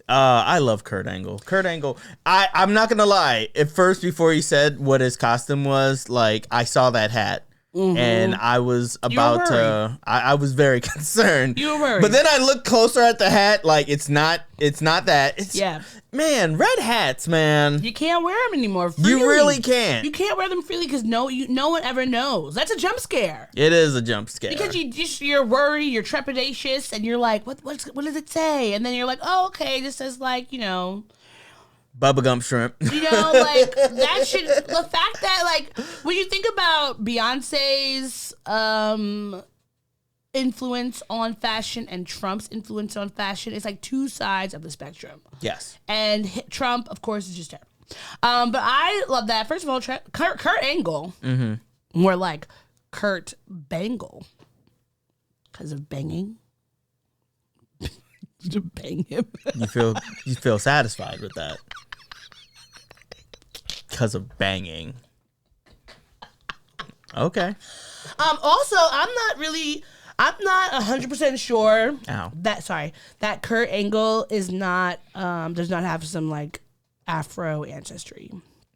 S3: I love Kurt Angle. Kurt Angle, I'm not going to lie. At first, before he said what his costume was, like, I saw that hat. And I was about to, I was very concerned.
S4: You were worried.
S3: But then I looked closer at the hat, like it's not that. It's,
S4: yeah.
S3: Man, red hats, man.
S4: You can't wear them anymore freely.
S3: You really can't.
S4: You can't wear them freely because no one ever knows. That's a jump scare.
S3: It is a jump scare.
S4: Because you're worried, you're trepidatious, and you're like, what does it say? And then you're like, oh, okay, this says like,
S3: Bubba Gump shrimp.
S4: You know, like, that shit, the fact that, like, when you think about Beyonce's influence on fashion and Trump's influence on fashion, it's like two sides of the spectrum.
S3: Yes.
S4: And Trump, of course, is just terrible. But I love that. First of all, Kurt Angle, more like Kurt Bangle, because of banging. To bang him.
S3: You feel satisfied with that. Because of banging. Okay.
S4: Also, I'm not 100% sure that Kurt Angle is not does not have some like Afro ancestry.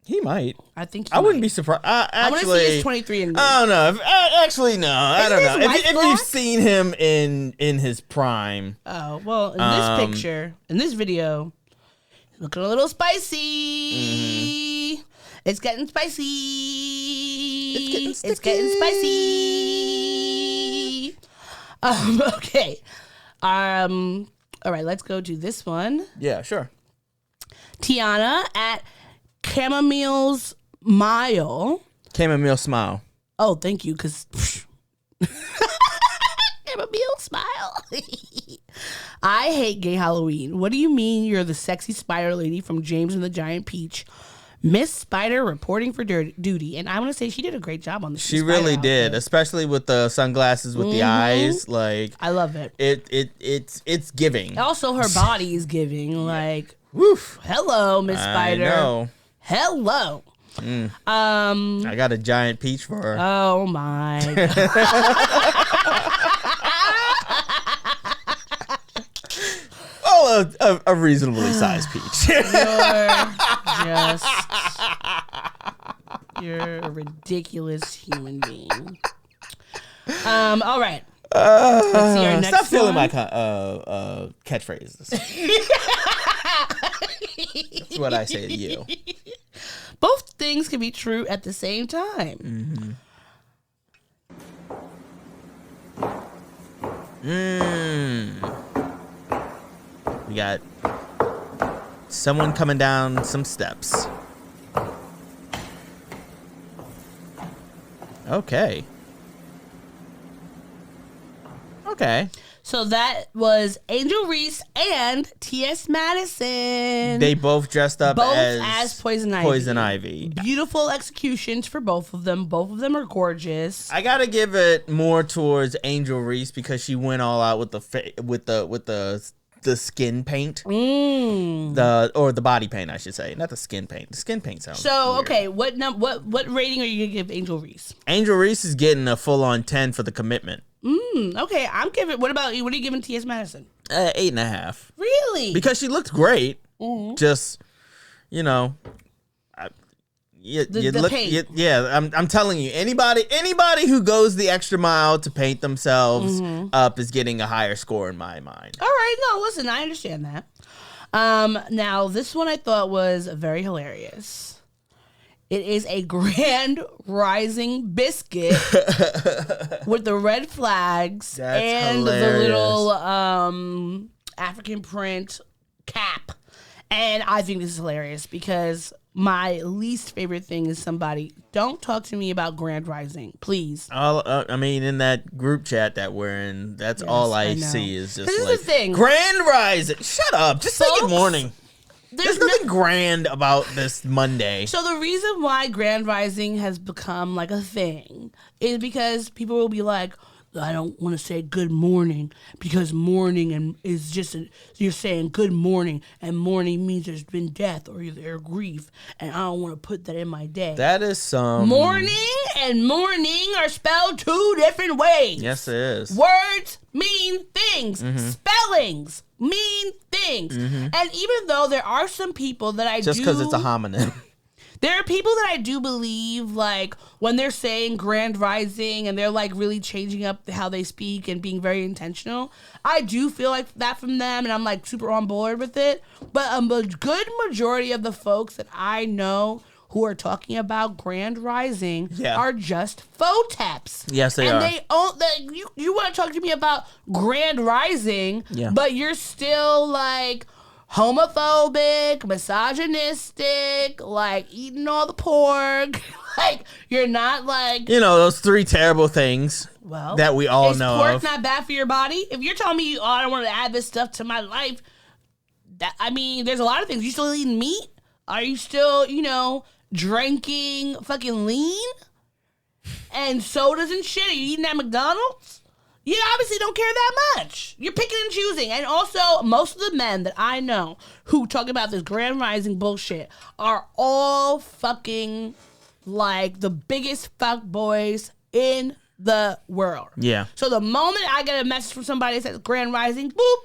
S3: He might.
S4: I think
S3: I wouldn't be surprised.
S4: I want to see his 23 and
S3: I don't know. Actually, no. I don't know. If
S4: black?
S3: you've seen him in his prime.
S4: Oh, well, in this picture, in this video, looking a little spicy. It's getting spicy. It's getting spicy. Okay. All right, let's go to this one.
S3: Yeah, sure.
S4: Tiana at Chamomile Smile.
S3: Chamomile Smile.
S4: Oh, thank you, because I hate gay Halloween. What do you mean you're the sexy spider lady from James and the Giant Peach? Miss Spider reporting for duty. And I want to say she did a great job on this.
S3: She really did, especially with the sunglasses with the eyes. Like,
S4: I love it.
S3: It's giving.
S4: Also, her body is giving. Like, woof. Hello, Miss Spider.
S3: I know.
S4: Hello.
S3: I got a giant peach for her.
S4: Oh my
S3: God. A reasonably sized peach.
S4: You're a ridiculous human being. All right. Let's see our next
S3: Stop stealing
S4: one.
S3: my catchphrases. That's what I say to you.
S4: Both things can be true at the same time.
S3: We got someone coming down some steps. Okay.
S4: So that was Angel Reese and T.S. Madison.
S3: They both dressed up
S4: as Poison Ivy.
S3: Poison Ivy.
S4: Beautiful executions for both of them. Both of them are gorgeous.
S3: I gotta give it more towards Angel Reese because she went all out with the skin paint, the body paint, I should say, not the skin paint. The skin paint sounds
S4: so
S3: weird.
S4: Okay. What rating are you gonna give Angel Reese?
S3: Angel Reese is getting a full-on 10 for the commitment.
S4: Okay, I'm giving. What about you? What are you giving T.S. Madison?
S3: 8.5.
S4: Really?
S3: Because she looked great. Just, you know,
S4: the paint.
S3: I'm telling you, anybody who goes the extra mile to paint themselves up is getting a higher score in my mind.
S4: All right, no, listen, I understand that. Now this one I thought was very hilarious. It is a Grand Rising biscuit with the red flags.
S3: That's
S4: and
S3: hilarious.
S4: The little African print cap. And I think this is hilarious because my least favorite thing is don't talk to me about Grand Rising, please.
S3: I mean, in that group chat that we're in, that's all I see is just
S4: This is
S3: like
S4: the thing.
S3: Grand Rising. Shut up. Just say good morning. There's nothing grand about this Monday.
S4: So the reason why Grand Rising has become like a thing is because people will be like, I don't want to say good morning because morning is just you're saying good morning and morning means there's been death or grief and I don't want to put that in my day.
S3: That is some
S4: morning and morning are spelled two different ways.
S3: Yes, it is.
S4: Words mean things. Spellings mean things. And even though there are some people that
S3: just because it's a homonym.
S4: There are people that I do believe, like, when they're saying Grand Rising and they're, like, really changing up how they speak and being very intentional. I do feel like that from them, and I'm, like, super on board with it. But a good majority of the folks that I know who are talking about Grand Rising are just photeps.
S3: Yes, they are.
S4: And you want to talk to me about Grand Rising, but you're still, like, homophobic, misogynistic, like eating all the pork. Like, you're not like,
S3: those three terrible things that we all know
S4: of. Is pork
S3: of.
S4: not bad for your body? If you're telling me, I don't want to add this stuff to my life, there's a lot of things. You still eating meat? Are you still, drinking fucking lean? And sodas and shit? Are you eating at McDonald's? You obviously don't care that much. You're picking and choosing. And also, most of the men that I know who talk about this Grand Rising bullshit are all fucking like the biggest fuck boys in the world.
S3: Yeah.
S4: So the moment I get a message from somebody that says Grand Rising, boop,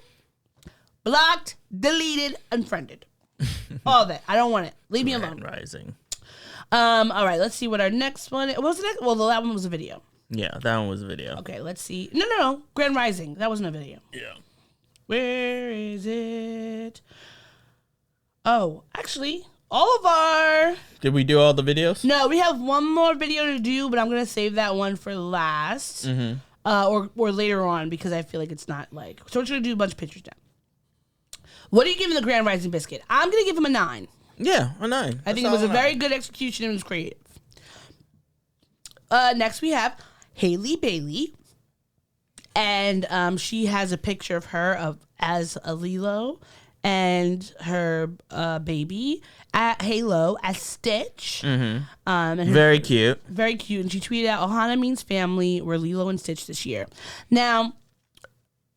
S4: blocked, deleted, unfriended. All that. I don't want it. Leave me alone.
S3: Grand Rising.
S4: All right, let's see what our next one is. What was the next? Well, that one was a video.
S3: Yeah, that one was a video.
S4: Okay, let's see. No. Grand Rising. That wasn't a video.
S3: Yeah.
S4: Where is it? Oh, actually, all of our...
S3: Did we do all the videos?
S4: No, we have one more video to do, but I'm going to save that one for last. Or later on, because I feel like it's not like... So we're going to do a bunch of pictures now. What are you giving the Grand Rising biscuit? I'm going to give him a 9.
S3: Yeah, a 9.
S4: I think it was a very good execution and it was creative. Next we have Haley Bailey And she has a picture of her as a Lilo and her baby at Halo as Stitch.
S3: Mm-hmm.
S4: And
S3: Very cute.
S4: Very cute. And she tweeted out, Ohana means family. We're Lilo and Stitch this year. Now,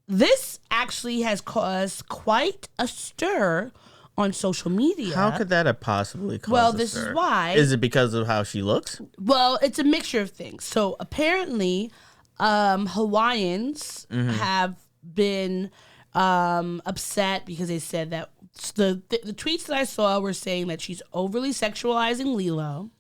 S4: this actually has caused quite a stir on social media.
S3: How could that have possibly caused a
S4: this
S3: stir?
S4: is why.
S3: Is it because of how she looks?
S4: Well, it's a mixture of things. So apparently, Hawaiians have been upset because they said that the tweets that I saw were saying that she's overly sexualizing Lilo.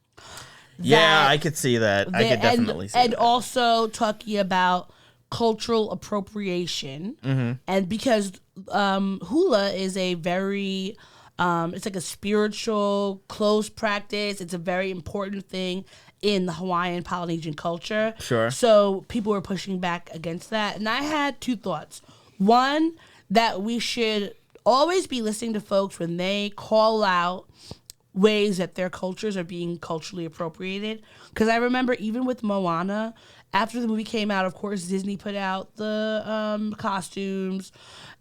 S3: Yeah, I could see that. I could definitely see that.
S4: And also talking about cultural appropriation. And because hula is a very it's like a spiritual close practice. It's a very important thing in the Hawaiian Polynesian culture.
S3: Sure.
S4: So people were pushing back against that. And I had two thoughts. One, that we should always be listening to folks when they call out ways that their cultures are being culturally appropriated. Because I remember even with Moana, after the movie came out, of course, Disney put out the costumes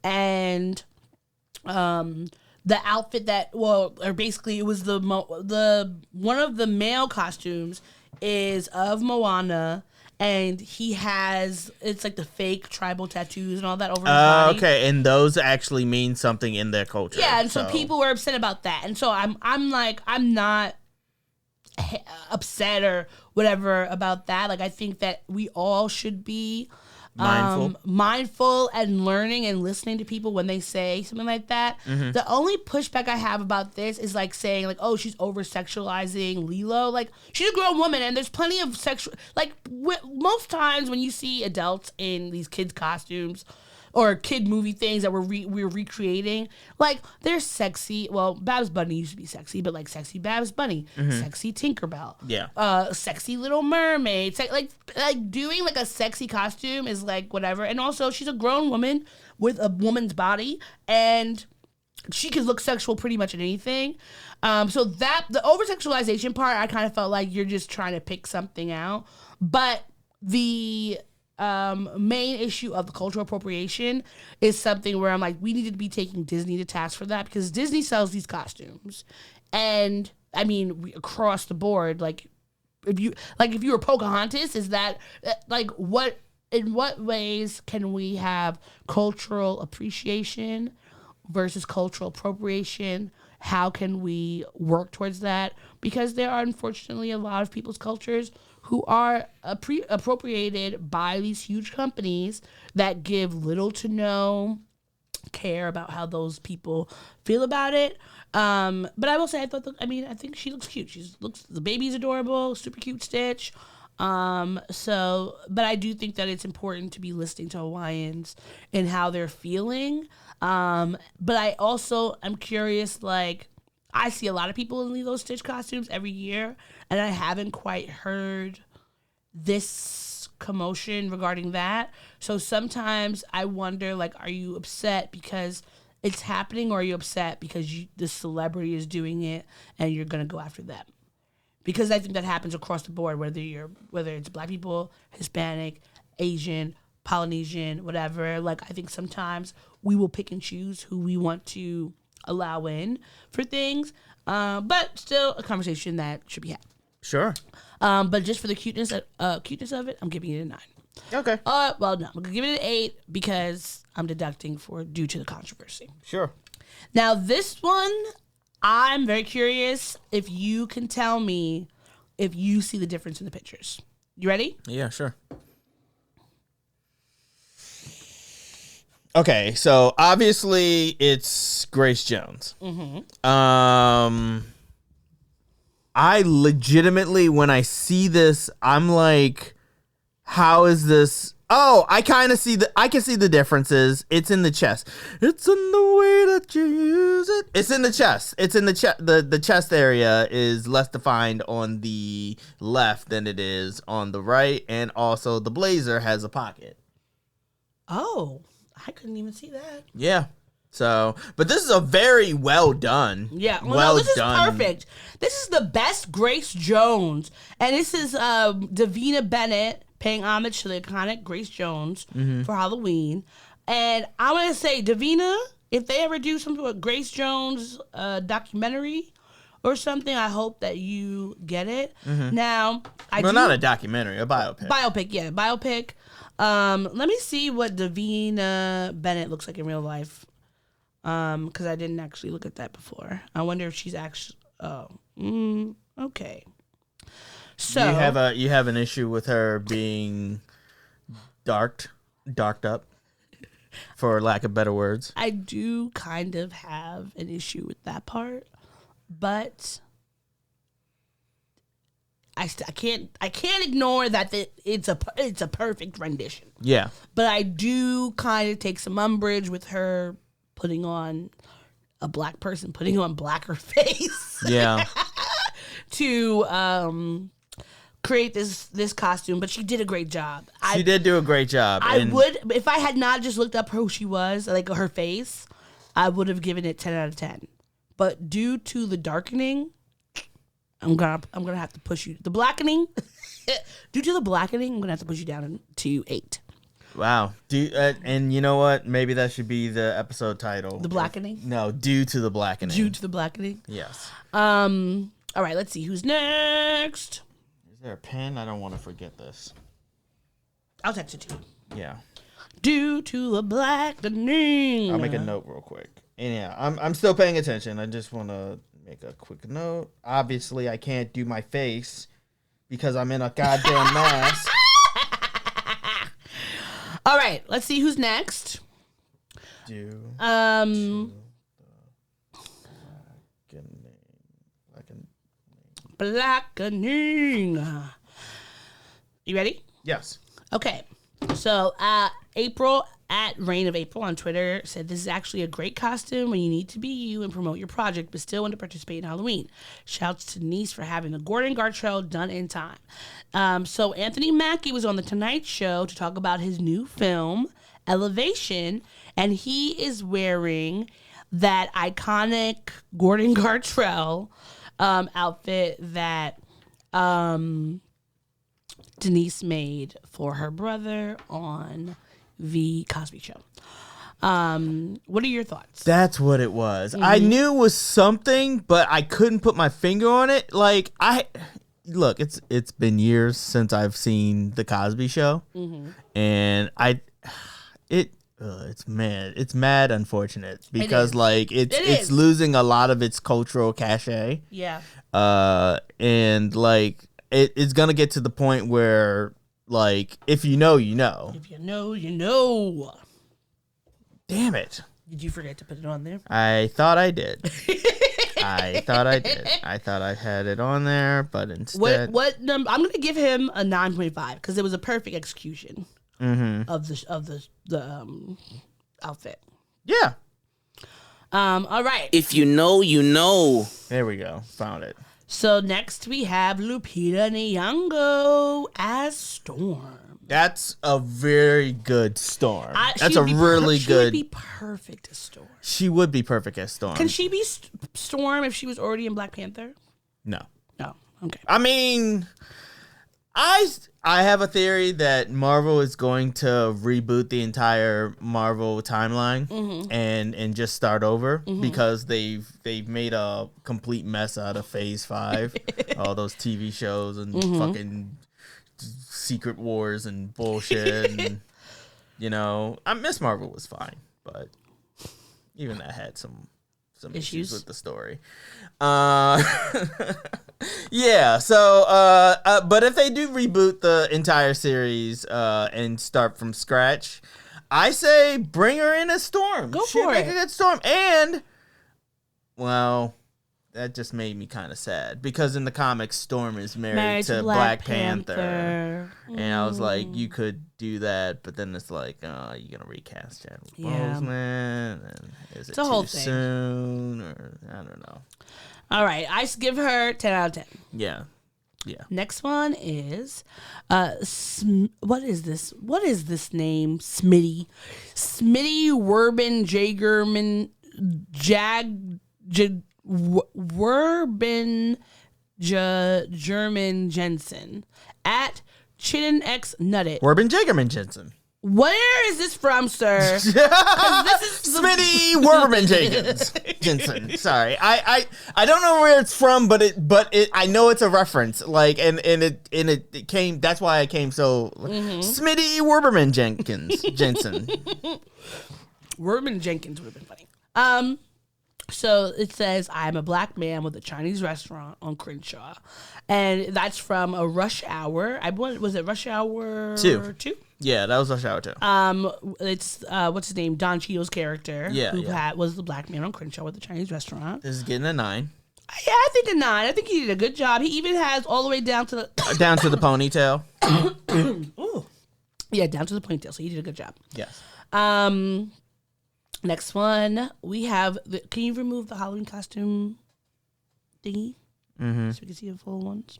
S4: and the outfit that, or basically it was the one of the male costumes is of Moana, and he has, it's like the fake tribal tattoos and all that over his body.
S3: Okay, and those actually mean something in their culture.
S4: Yeah, and so people were upset about that, and so I'm like, I'm not upset or whatever about that. Like, I think that we all should be mindful and learning and listening to people when they say something like that. The only pushback I have about this is like saying like, oh, she's over sexualizing Lilo. Like, she's a grown woman and there's plenty of sexual, like most times when you see adults in these kids costumes or kid movie things that we're recreating, like, they're sexy. Well, Babs Bunny used to be sexy, but like sexy Babs Bunny, sexy Tinkerbell, sexy Little Mermaid, like doing like a sexy costume is like whatever. And also, she's a grown woman with a woman's body, and she could look sexual pretty much in anything. So that the over sexualization part, I kind of felt like you're just trying to pick something out, but the main issue of the cultural appropriation is something where I'm like, we need to be taking Disney to task for that, because Disney sells these costumes, and I mean across the board. Like, if you were Pocahontas, is that like in what ways can we have cultural appreciation versus cultural appropriation? How can we work towards that? Because there are unfortunately a lot of people's cultures who are appropriated by these huge companies that give little to no care about how those people feel about it. But I will say, I think she looks cute. The baby's adorable, super cute Stitch. But I do think that it's important to be listening to Hawaiians and how they're feeling. But I also am curious, like, I see a lot of people in Lilo Stitch costumes every year, and I haven't quite heard this commotion regarding that. So sometimes I wonder, like, are you upset because it's happening, or are you upset because the celebrity is doing it and you're going to go after them? Because I think that happens across the board, whether it's Black people, Hispanic, Asian, Polynesian, whatever. Like, I think sometimes we will pick and choose who we want to allow in for things, but still a conversation that should be had.
S3: Sure.
S4: But just for the cuteness of it, I'm giving it a 9.
S3: Okay.
S4: Well, no, I'm gonna give it an 8 because I'm deducting for due to the controversy.
S3: Sure.
S4: Now this one, I'm very curious if you can tell me if you see the difference in the pictures. You ready?
S3: Yeah, sure. Okay, so obviously it's Grace Jones. I legitimately, when I see this, I'm like, how is this? Oh, I can see the differences. It's in the chest. It's in the way that you use it. It's in the chest. It's in the chest. The chest area is less defined on the left than it is on the right. And also the blazer has a pocket.
S4: Oh, I couldn't even see that.
S3: Yeah. So, but this is a very well done.
S4: Yeah, this
S3: done.
S4: is perfect. This is the best Grace Jones, and this is Davina Bennett paying homage to the iconic Grace Jones for Halloween. And I want to say, Davina, if they ever do something with Grace Jones documentary or something, I hope that you get it. Now,
S3: not a documentary, a biopic.
S4: Biopic. Let me see what Davina Bennett looks like in real life. Because I didn't actually look at that before. I wonder if she's actually. Okay. So
S3: you have an issue with her being darked up, for lack of better words.
S4: I do kind of have an issue with that part, but I can't ignore that it's a perfect rendition.
S3: Yeah.
S4: But I do kind of take some umbrage with her putting on a black person putting on blacker face.
S3: Yeah.
S4: To create this costume, but she did a great job.
S3: She did do a great job.
S4: I would, if I had not just looked up who she was, like her face, I would have given it 10 out of 10. But due to the darkening, I'm gonna have to push you. The blackening, due to the blackening, I'm gonna have to push you down to 8.
S3: Wow. And you know what? Maybe that should be the episode title.
S4: The blackening?
S3: No, Due to the Blackening.
S4: Due to the blackening?
S3: Yes.
S4: All right, let's see who's next.
S3: Is there a pen? I don't want to forget this.
S4: I'll text it to you.
S3: Yeah.
S4: Due to the blackening.
S3: I'll make a note real quick. And yeah, I'm still paying attention. I just want to make a quick note. Obviously, I can't do my face because I'm in a goddamn mask.
S4: All right, let's see who's next. Blackening. You ready?
S3: Yes.
S4: Okay. So, April at Reign of April on Twitter said, this is actually a great costume when you need to be you and promote your project, but still want to participate in Halloween. Shouts to Denise for having the Gordon Gartrell done in time. So Anthony Mackie was on The Tonight Show to talk about his new film, Elevation, and he is wearing that iconic Gordon Gartrell outfit that Denise made for her brother on The Cosby Show. What are your thoughts?
S3: That's what it was. I knew it was something, but I couldn't put my finger on it. Like, look, it's been years since I've seen The Cosby Show, and it's mad unfortunate because it's losing a lot of its cultural cachet.
S4: Yeah.
S3: And like it's gonna get to the point where like if you know, you know.
S4: If you know, you know.
S3: Damn it.
S4: Did you forget to put it on there?
S3: I thought I did. I thought I had it on there, but instead,
S4: what number? I'm gonna give him a 9.5 because it was a perfect execution of the outfit.
S3: Yeah.
S4: All right.
S3: If you know, you know. There we go. Found it.
S4: So next we have Lupita Nyong'o as Storm.
S3: That's a very good Storm. That's a really good.
S4: She would be perfect as Storm.
S3: She would be perfect as Storm.
S4: Can she be Storm if she was already in Black Panther?
S3: No.
S4: No. Okay.
S3: I mean, I have a theory that Marvel is going to reboot the entire Marvel timeline and just start over because they've made a complete mess out of Phase 5, all those TV shows and fucking Secret Wars and bullshit. And, you know, Miss Marvel was fine, but even that had some issues with the story. Yeah, so but if they do reboot the entire series and start from scratch, I say bring her in as Storm.
S4: Go for
S3: Make
S4: it.
S3: a good Storm. And well, that just made me kind of sad because in the comics Storm is married to Black Panther. And I was like, you could do that, but then it's like, you're gonna recast Chadwick Boseman, and is it too soon, or I don't know.
S4: All right, I give her 10 out of 10.
S3: Yeah.
S4: Next one is, what is this? What is this name? Smitty Werben Jagerman Werben German Jensen at Chitten X Nutted.
S3: Corbin Jagerman Jensen.
S4: Where is this from, sir? This is
S3: Smitty Werberman Jensen. Sorry, I don't know where it's from, but it I know it's a reference. Like and it came. That's why I came so. Smitty Werberman Jensen.
S4: Werberman Jenkins would have been funny. So it says, I'm a black man with a Chinese restaurant on Crenshaw. And that's from a Rush Hour. Was it Rush Hour 2?
S3: Yeah, that was Rush Hour 2.
S4: It's, what's his name? Don Cheadle's character.
S3: Yeah,
S4: was the black man on Crenshaw with a Chinese restaurant.
S3: This is getting a 9.
S4: Yeah, I think a 9. I think he did a good job. He even has all the way down to the...
S3: down to the ponytail.
S4: Ooh. Yeah, down to the ponytail. So he did a good job.
S3: Yes.
S4: Next one, we have can you remove the Halloween costume thingy? So we can see the full ones.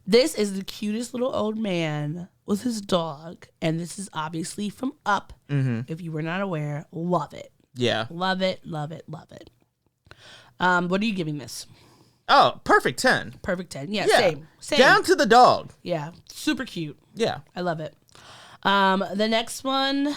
S4: This is the cutest little old man with his dog, and this is obviously from Up. If you were not aware, love it.
S3: Yeah.
S4: Love it, love it, love it. What are you giving this?
S3: Oh, perfect 10.
S4: Perfect 10. Yeah, same.
S3: Down to the dog.
S4: Yeah, super cute.
S3: Yeah.
S4: I love it. The next one,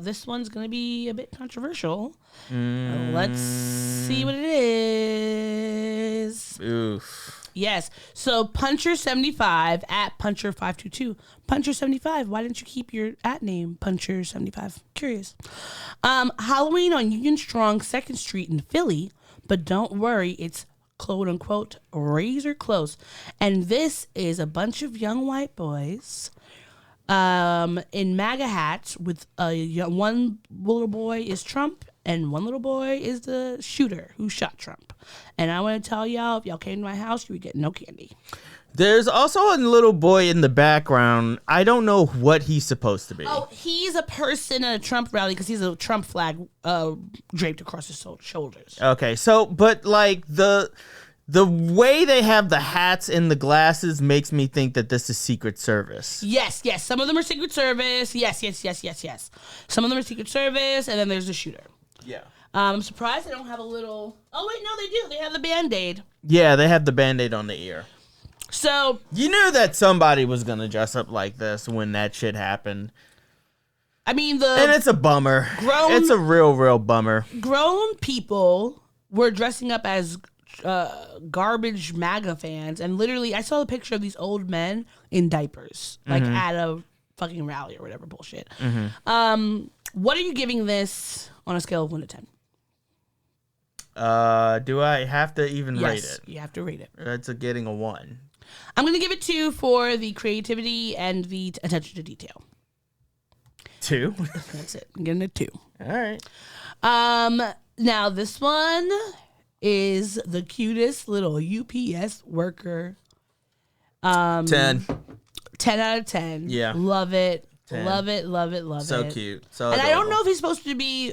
S4: this one's going to be a bit controversial. Let's see what it is.
S3: Oof.
S4: Yes. So Puncher75 at Puncher522. Puncher75, why didn't you keep your at name Puncher75? Curious. Halloween on Union Strong 2nd Street in Philly, but don't worry, it's quote unquote razor close. And this is a bunch of young white boys in MAGA hats with one little boy is Trump and one little boy is the shooter who shot Trump. And I want to tell y'all, if y'all came to my house, you would get no candy.
S3: There's also a little boy in the background. I don't know what he's supposed to be.
S4: Oh, he's a person at a Trump rally because he's a Trump flag draped across his shoulders.
S3: Okay, so, but like the way they have the hats and the glasses makes me think that this is Secret Service.
S4: Yes. Some of them are Secret Service. Yes. Some of them are Secret Service, and then there's the shooter.
S3: Yeah.
S4: I'm surprised they don't have a little... Oh, wait, no, they do. They have the Band-Aid.
S3: Yeah, they have the Band-Aid on the ear.
S4: So...
S3: You knew that somebody was going to dress up like this when that shit happened.
S4: I mean,
S3: And it's a bummer. It's a real bummer.
S4: Grown people were dressing up as... garbage MAGA fans, and literally I saw a picture of these old men in diapers, like at a fucking rally or whatever bullshit. What are you giving this on a scale of 1 to 10?
S3: Do I have to even rate it?
S4: You have to rate it.
S3: It's getting a 1.
S4: I'm gonna give it 2 for the creativity and the attention to detail.
S3: 2?
S4: That's it. I'm giving it 2.
S3: All right.
S4: Now this one is the cutest little UPS worker.
S3: 10.
S4: 10 out of 10.
S3: Yeah.
S4: Love it.
S3: 10.
S4: Love it.
S3: So cute. So
S4: and
S3: adorable.
S4: I don't know if he's supposed to be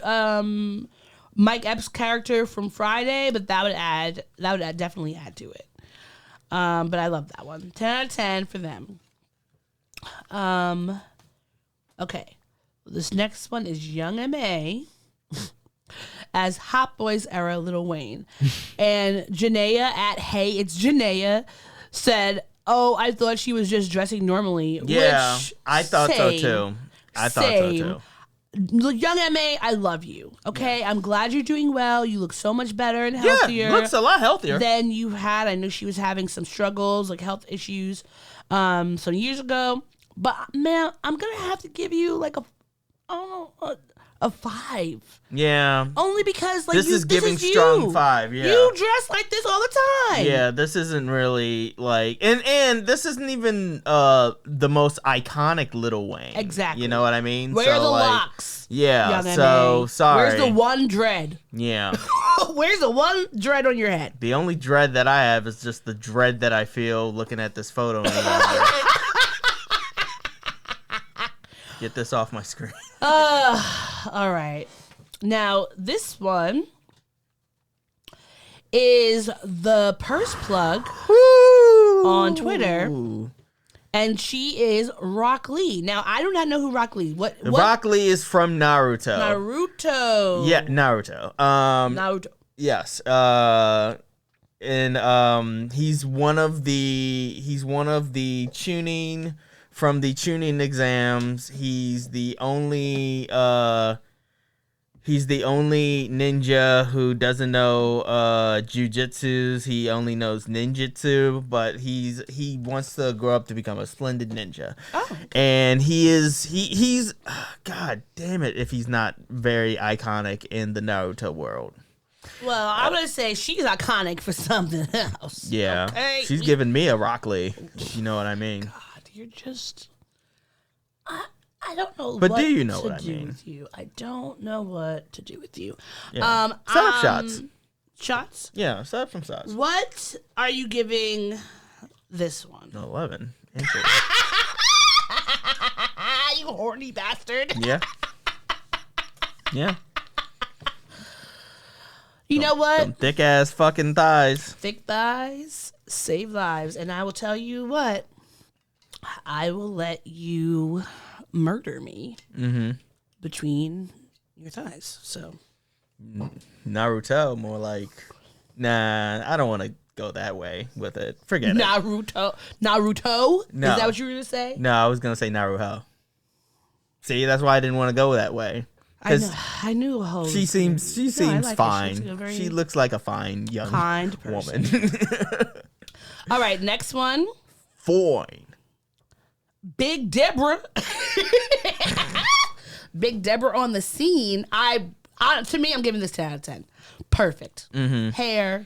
S4: Mike Epps' character from Friday, but that would definitely add to it. But I love that one. 10 out of 10 for them. Okay. This next one is Young M.A. as Hot Boys era Lil Wayne. And Janaea at Hey It's Janaea said, oh, I thought she was just dressing normally.
S3: Yeah,
S4: which,
S3: I thought so too. I thought so too.
S4: Young M.A., I love you. Okay, yeah. I'm glad you're doing well. You look so much better and healthier.
S3: Yeah, looks a lot healthier
S4: than you had. I knew she was having some struggles, like health issues, some years ago. But man, I'm gonna have to give you like a 5.
S3: Yeah.
S4: Only because like
S3: this is giving strong 5. Yeah.
S4: You dress like this all the time.
S3: Yeah, this isn't really like and this isn't even the most iconic Lil Wayne.
S4: Exactly.
S3: You know what I mean?
S4: Where are the locks?
S3: Yeah.
S4: Young
S3: So
S4: M.A.?
S3: sorry.
S4: Where's the one dread?
S3: Yeah.
S4: Where's the one dread on your head?
S3: The only dread that I have is just the dread that I feel looking at this photo. Get this off my screen.
S4: All right. Now, this one is the purse plug on Twitter. And she is Rock Lee. Now, I do not know who Rock Lee. What?
S3: Rock Lee is from Naruto.
S4: Naruto.
S3: Yeah, Naruto.
S4: Naruto.
S3: Yes. And he's one of the tuning from the tuning exams. He's the only ninja who doesn't know jujitsus. He only knows ninjutsu, but he wants to grow up to become a splendid ninja.
S4: Oh.
S3: And he's God damn it if he's not very iconic in the Naruto world.
S4: Well, I'm going to say she's iconic for something else.
S3: Yeah.
S4: Okay?
S3: She's giving me a Rock Lee. You know what I mean?
S4: God, you're just... I don't know
S3: But
S4: what
S3: do you know
S4: to
S3: what I
S4: do
S3: mean?
S4: with you. I don't know what to do with you.
S3: Yeah. Set up shots.
S4: Shots?
S3: Yeah, set up some shots.
S4: What are you giving this one?
S3: 11 inches.
S4: You horny bastard.
S3: Yeah. Yeah.
S4: You know what?
S3: Some thick ass fucking thighs.
S4: Thick thighs save lives. And I will tell you what. I will let you murder me between your thighs. So
S3: Naruto, more like, nah, I don't want to go that way with it. Forget it.
S4: Naruto?
S3: No.
S4: Is that what you were going to say?
S3: No, I was going to say Naruto. See, that's why I didn't want to go that way.
S4: I knew a whole.
S3: She seems
S4: like
S3: fine.
S4: She
S3: She looks like a fine young
S4: kind person.
S3: woman.
S4: All right, next one.
S3: Fine.
S4: Big Deborah. Big Deborah on the scene. To me, I'm giving this 10 out of 10. Perfect. Hair,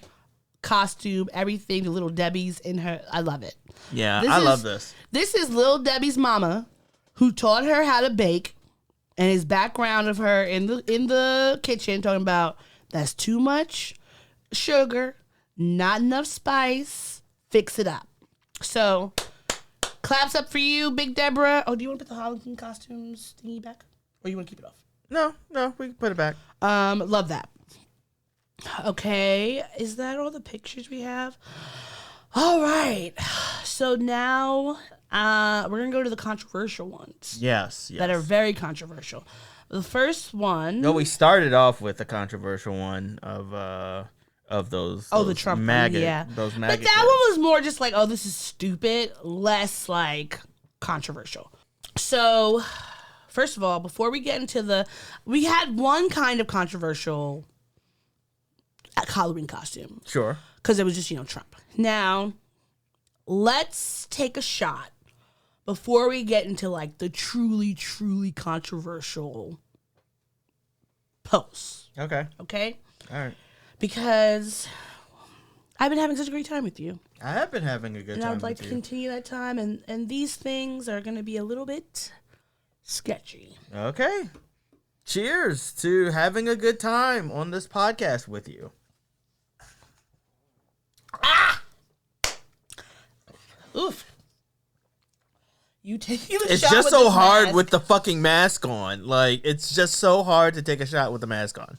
S4: costume, everything. The little Debbie's in her. I love it.
S3: Yeah, I love this.
S4: This is Little Debbie's mama, who taught her how to bake, and his background of her in the kitchen talking about that's too much sugar, not enough spice. Fix it up. So. Claps up for you, Big Deborah. Oh, do you want to put the Halloween costumes thingy back? Or you want to keep it off?
S3: No, we can put it back.
S4: Love that. Okay, is that all the pictures we have? All right. So now we're going to go to the controversial ones.
S3: Yes.
S4: That are very controversial. The first one.
S3: No, we started off with the controversial one of those.
S4: The Trump
S3: maggot,
S4: one, yeah.
S3: Those maggot.
S4: But that one was more just like, oh, this is stupid, less like controversial. So, first of all, before we get into we had one kind of controversial Halloween costume.
S3: Sure.
S4: Because it was just, Trump. Now, let's take a shot before we get into like the truly, truly controversial posts.
S3: Okay.
S4: Okay?
S3: All right.
S4: Because I've been having such a great time with you.
S3: I have been having a good time.
S4: And I would like
S3: with
S4: to
S3: you.
S4: continue that time. And these things are going to be a little bit sketchy.
S3: Okay. Cheers to having a good time on this podcast with you.
S4: Oof. You taking the
S3: It's
S4: shot
S3: just
S4: with
S3: so
S4: this
S3: hard
S4: mask.
S3: with the fucking mask on. Like, it's just so hard to take a shot with the mask on.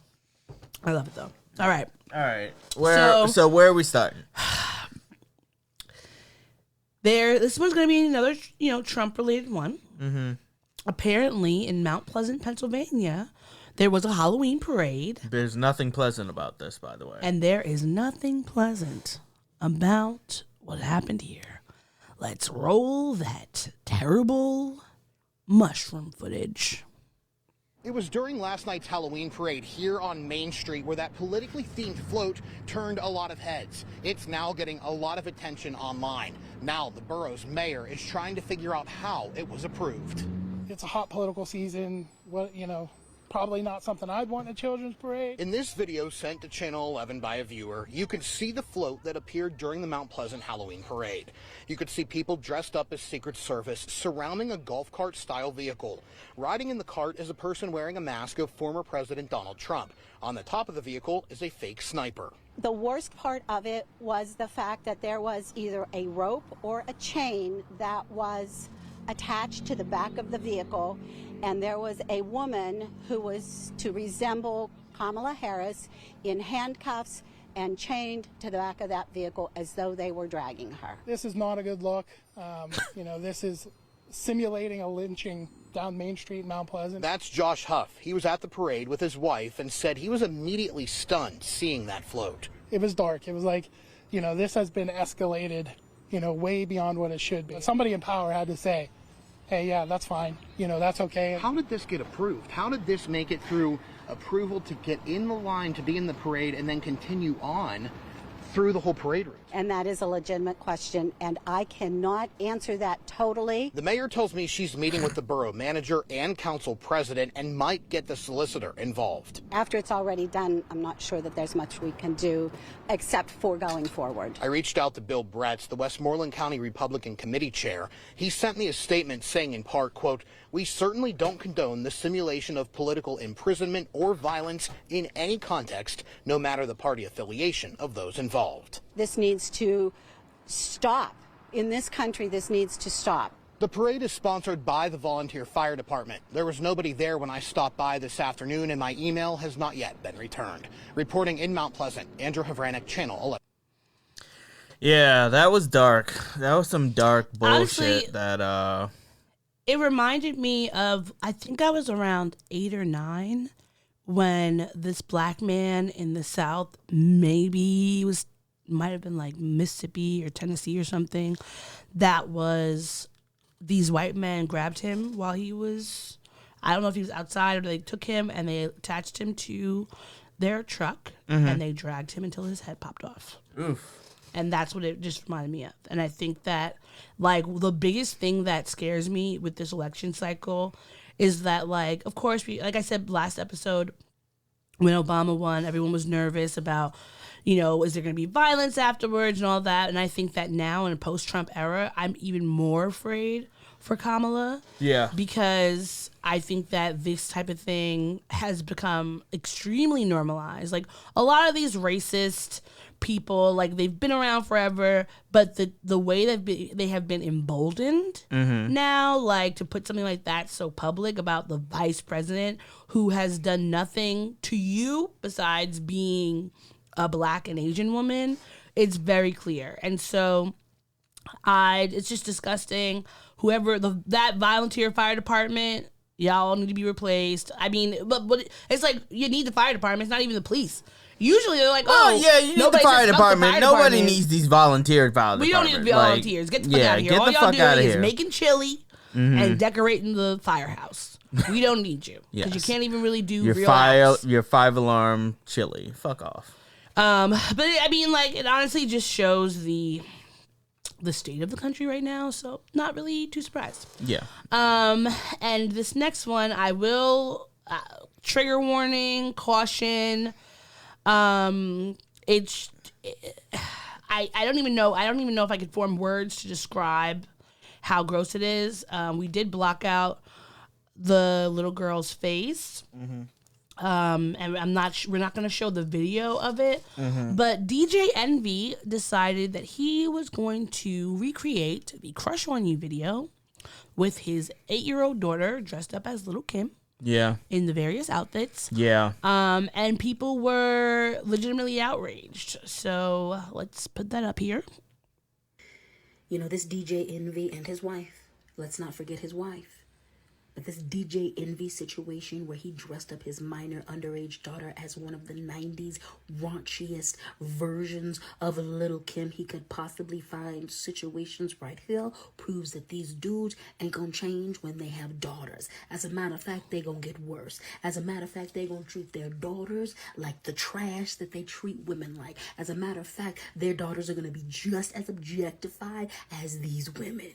S4: I love it though. All right.
S3: So where are we starting?
S4: This one's going to be another, Trump related one.
S3: Mm-hmm.
S4: Apparently in Mount Pleasant, Pennsylvania, there was a Halloween parade.
S3: There's nothing pleasant about this, by the way.
S4: And there is nothing pleasant about what happened here. Let's roll that terrible mushroom footage.
S11: It was during last night's Halloween parade here on Main Street where that politically themed float turned a lot of heads. It's now getting a lot of attention online. Now the borough's mayor is trying to figure out how it was approved.
S13: It's a hot political season. Probably not something I'd want in a children's parade.
S11: In this video sent to Channel 11 by a viewer, you can see the float that appeared during the Mount Pleasant Halloween parade. You could see people dressed up as Secret Service surrounding a golf cart style vehicle. Riding in the cart is a person wearing a mask of former President Donald Trump. On the top of the vehicle is a fake sniper.
S14: The worst part of it was the fact that there was either a rope or a chain that was attached to the back of the vehicle, and there was a woman who was to resemble Kamala Harris in handcuffs and chained to the back of that vehicle as though they were dragging her.
S13: This is not a good look. This is simulating a lynching down Main Street in Mount Pleasant.
S11: That's Josh Huff. He was at the parade with his wife and said he was immediately stunned seeing that float.
S13: It was dark. It was like, this has been escalated, way beyond what it should be. Somebody in power had to say, hey, yeah, that's fine. That's okay.
S11: How did this get approved? How did this make it through approval to get in the line to be in the parade and then continue on through the whole parade route?
S14: And that is a legitimate question, and I cannot answer that totally.
S11: The mayor tells me she's meeting with the borough manager and council president and might get the solicitor involved.
S14: After it's already done, I'm not sure that there's much we can do except for going forward.
S11: I reached out to Bill Bretz, the Westmoreland County Republican Committee chair. He sent me a statement saying in part, quote, "We certainly don't condone the simulation of political imprisonment or violence in any context, no matter the party affiliation of those involved."
S14: This needs to stop. In this country, this needs to stop.
S11: The parade is sponsored by the Volunteer Fire Department. There was nobody there when I stopped by this afternoon, and my email has not yet been returned. Reporting in Mount Pleasant, Andrew Havranek, Channel 11.
S3: Yeah, that was dark. That was some dark bullshit.
S4: Honestly, it reminded me of, I think I was around 8 or 9 when this black man in the South, might have been like Mississippi or Tennessee or something, these white men grabbed him while he was, I don't know if he was outside or they took him and they attached him to their truck and they dragged him until his head popped off.
S3: Oof.
S4: And that's what it just reminded me of. And I think that, like, the biggest thing that scares me with this election cycle is that, like, of course, like I said last episode, when Obama won, everyone was nervous about, is there going to be violence afterwards and all that? And I think that now in a post-Trump era, I'm even more afraid for Kamala.
S3: Yeah.
S4: Because I think that this type of thing has become extremely normalized. Like, a lot of these racist people, like, they've been around forever, but the way that they have been emboldened now, like, to put something like that so public about the vice president who has done nothing to you besides being a black and Asian woman, it's very clear. And so it's just disgusting. Whoever that volunteer fire department, y'all need to be replaced. I mean, but it's like, you need the fire department. It's not even the police. Usually they're like,
S3: you need the fire department. Nobody needs these volunteer fire departments.
S4: We don't need volunteers. Get the fuck out of here. All y'all doing is making chili and decorating the firehouse. We don't need you because you can't even really do real acts.
S3: Your 5-alarm chili. Fuck off.
S4: But I mean, like, it honestly just shows the state of the country right now, so not really too surprised.
S3: Yeah.
S4: And this next one, I will trigger warning, caution. I don't even know if I could form words to describe how gross it is. We did block out the little girl's face. And we're not going to show the video of it, but DJ Envy decided that he was going to recreate the Crush on You video with his 8-year-old daughter dressed up as Little Kim.
S3: Yeah.
S4: In the various outfits.
S3: Yeah.
S4: And people were legitimately outraged. So let's put that up here.
S15: This DJ Envy and his wife. Let's not forget his wife. But this DJ Envy situation where he dressed up his minor underage daughter as one of the 90s raunchiest versions of Little Kim he could possibly find situations right here proves that these dudes ain't gonna change when they have daughters. As a matter of fact, they gonna get worse. As a matter of fact, they gonna treat their daughters like the trash that they treat women like. As a matter of fact, their daughters are gonna be just as objectified as these women.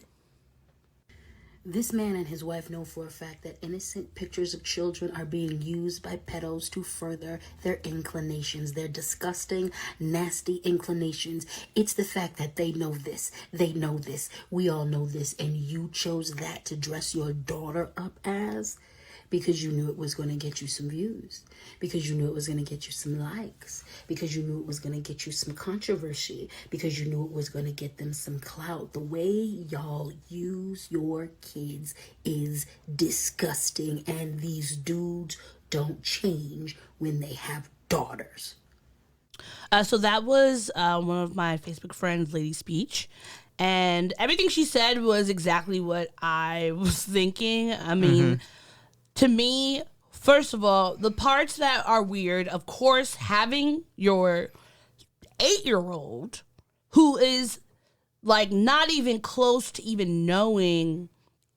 S15: This man and his wife know for a fact that innocent pictures of children are being used by pedos to further their inclinations, their disgusting, nasty inclinations. It's the fact that they know this. They know this. We all know this. And you chose that to dress your daughter up as? Because you knew it was going to get you some views, because you knew it was going to get you some likes, because you knew it was going to get you some controversy, because you knew it was going to get them some clout. The way y'all use your kids is disgusting, and these dudes don't change when they have daughters.
S4: So that was one of my Facebook friends' lady speech. And everything she said was exactly what I was thinking. I mean... To me, first of all, the parts that are weird, of course, having your 8-year-old who is like not even close to even knowing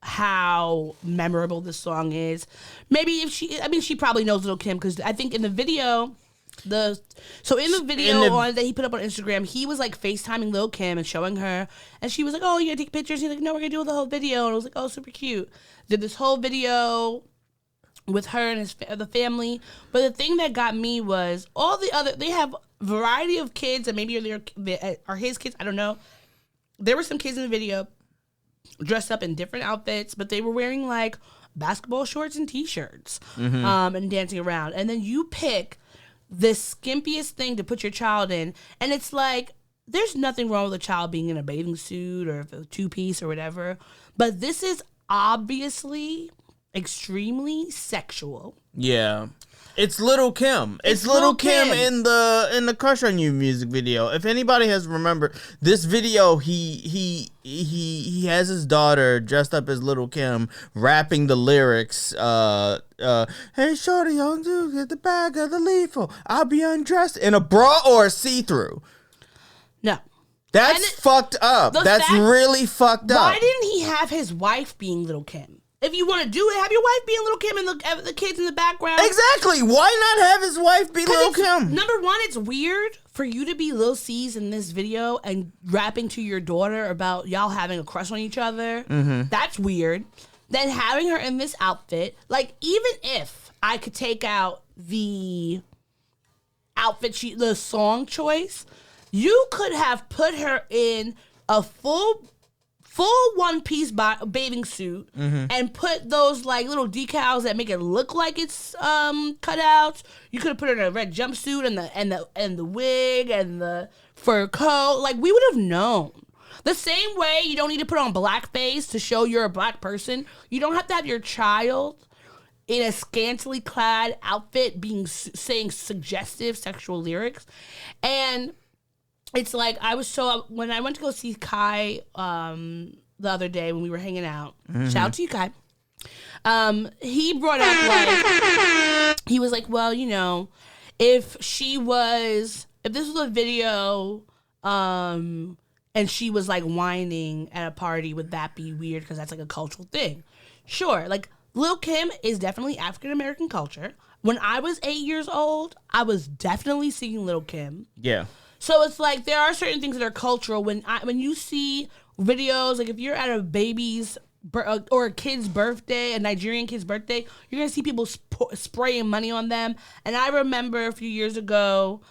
S4: how memorable this song is. Maybe if she probably knows Lil' Kim, because I think in the video, that he put up on Instagram, he was like FaceTiming Lil' Kim and showing her, and she was like, "Oh, you gotta take pictures." He's like, "No, we're gonna do the whole video," and I was like, "Oh, super cute." Did this whole video with her and the family, but the thing that got me was they have a variety of kids, and maybe they are his kids. I don't know. There were some kids in the video dressed up in different outfits, but they were wearing like basketball shorts and t-shirts, and dancing around. And then you pick the skimpiest thing to put your child in, and it's like, there's nothing wrong with a child being in a bathing suit or a two-piece or whatever, but this is obviously extremely sexual.
S3: Yeah. It's Lil' Kim. It's Lil' Kim in the Crush on You music video. If anybody has remembered this video, he has his daughter dressed up as Lil' Kim rapping the lyrics. Hey shorty, young dude, get the bag of the lethal. I'll be undressed in a bra or a see-through.
S4: No.
S3: That's fucked up. That's really fucked up.
S4: Why didn't he have his wife being Lil' Kim? If you want to do it, have your wife being Lil' Kim and the kids in the background.
S3: Exactly. Why not have his wife be Lil' Kim?
S4: Number one, it's weird for you to be Lil C's in this video and rapping to your daughter about y'all having a crush on each other. That's weird. Then having her in this outfit, like, even if I could take out the outfit, the song choice, you could have put her in a full one-piece bathing suit and put those like little decals that make it look like it's cutouts. You could have put her in a red jumpsuit and the wig and the fur coat. Like, we would have known. The same way you don't need to put on blackface to show you're a black person. You don't have to have your child in a scantily clad outfit saying suggestive sexual lyrics. And it's like, when I went to go see Kai the other day when we were hanging out, shout out to you, Kai. He brought up, he was like, well, if this was a video, and she was like whining at a party, would that be weird? Because that's like a cultural thing. Sure. Like, Lil' Kim is definitely African-American culture. When I was 8 years old, I was definitely singing Lil' Kim.
S3: Yeah.
S4: So it's like, there are certain things that are cultural. When you see videos, like if you're at a baby's or a kid's birthday, a Nigerian kid's birthday, you're going to see people spraying money on them. And I remember a few years ago,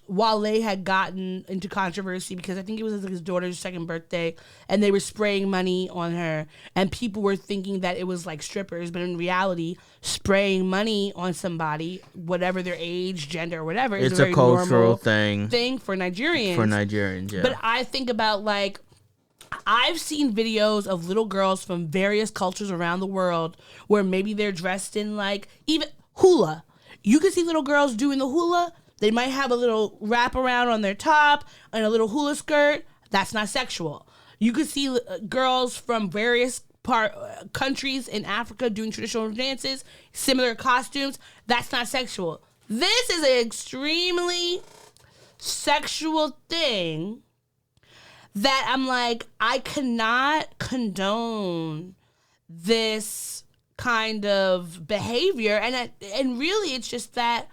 S4: Wale had gotten into controversy because I think it was his daughter's second birthday, and they were spraying money on her, and people were thinking that it was like strippers, but in reality, spraying money on somebody, whatever their age, gender, or whatever, is a very
S3: cultural
S4: normal
S3: thing
S4: for Nigerians.
S3: For Nigerians, yeah.
S4: But I think about, like, I've seen videos of little girls from various cultures around the world where maybe they're dressed in, like, even hula. You can see little girls doing the hula. They might have a little wraparound on their top and a little hula skirt. That's not sexual. You could see girls from various countries in Africa doing traditional dances, similar costumes. That's not sexual. This is an extremely sexual thing that I'm like, I cannot condone this kind of behavior. And really, it's just that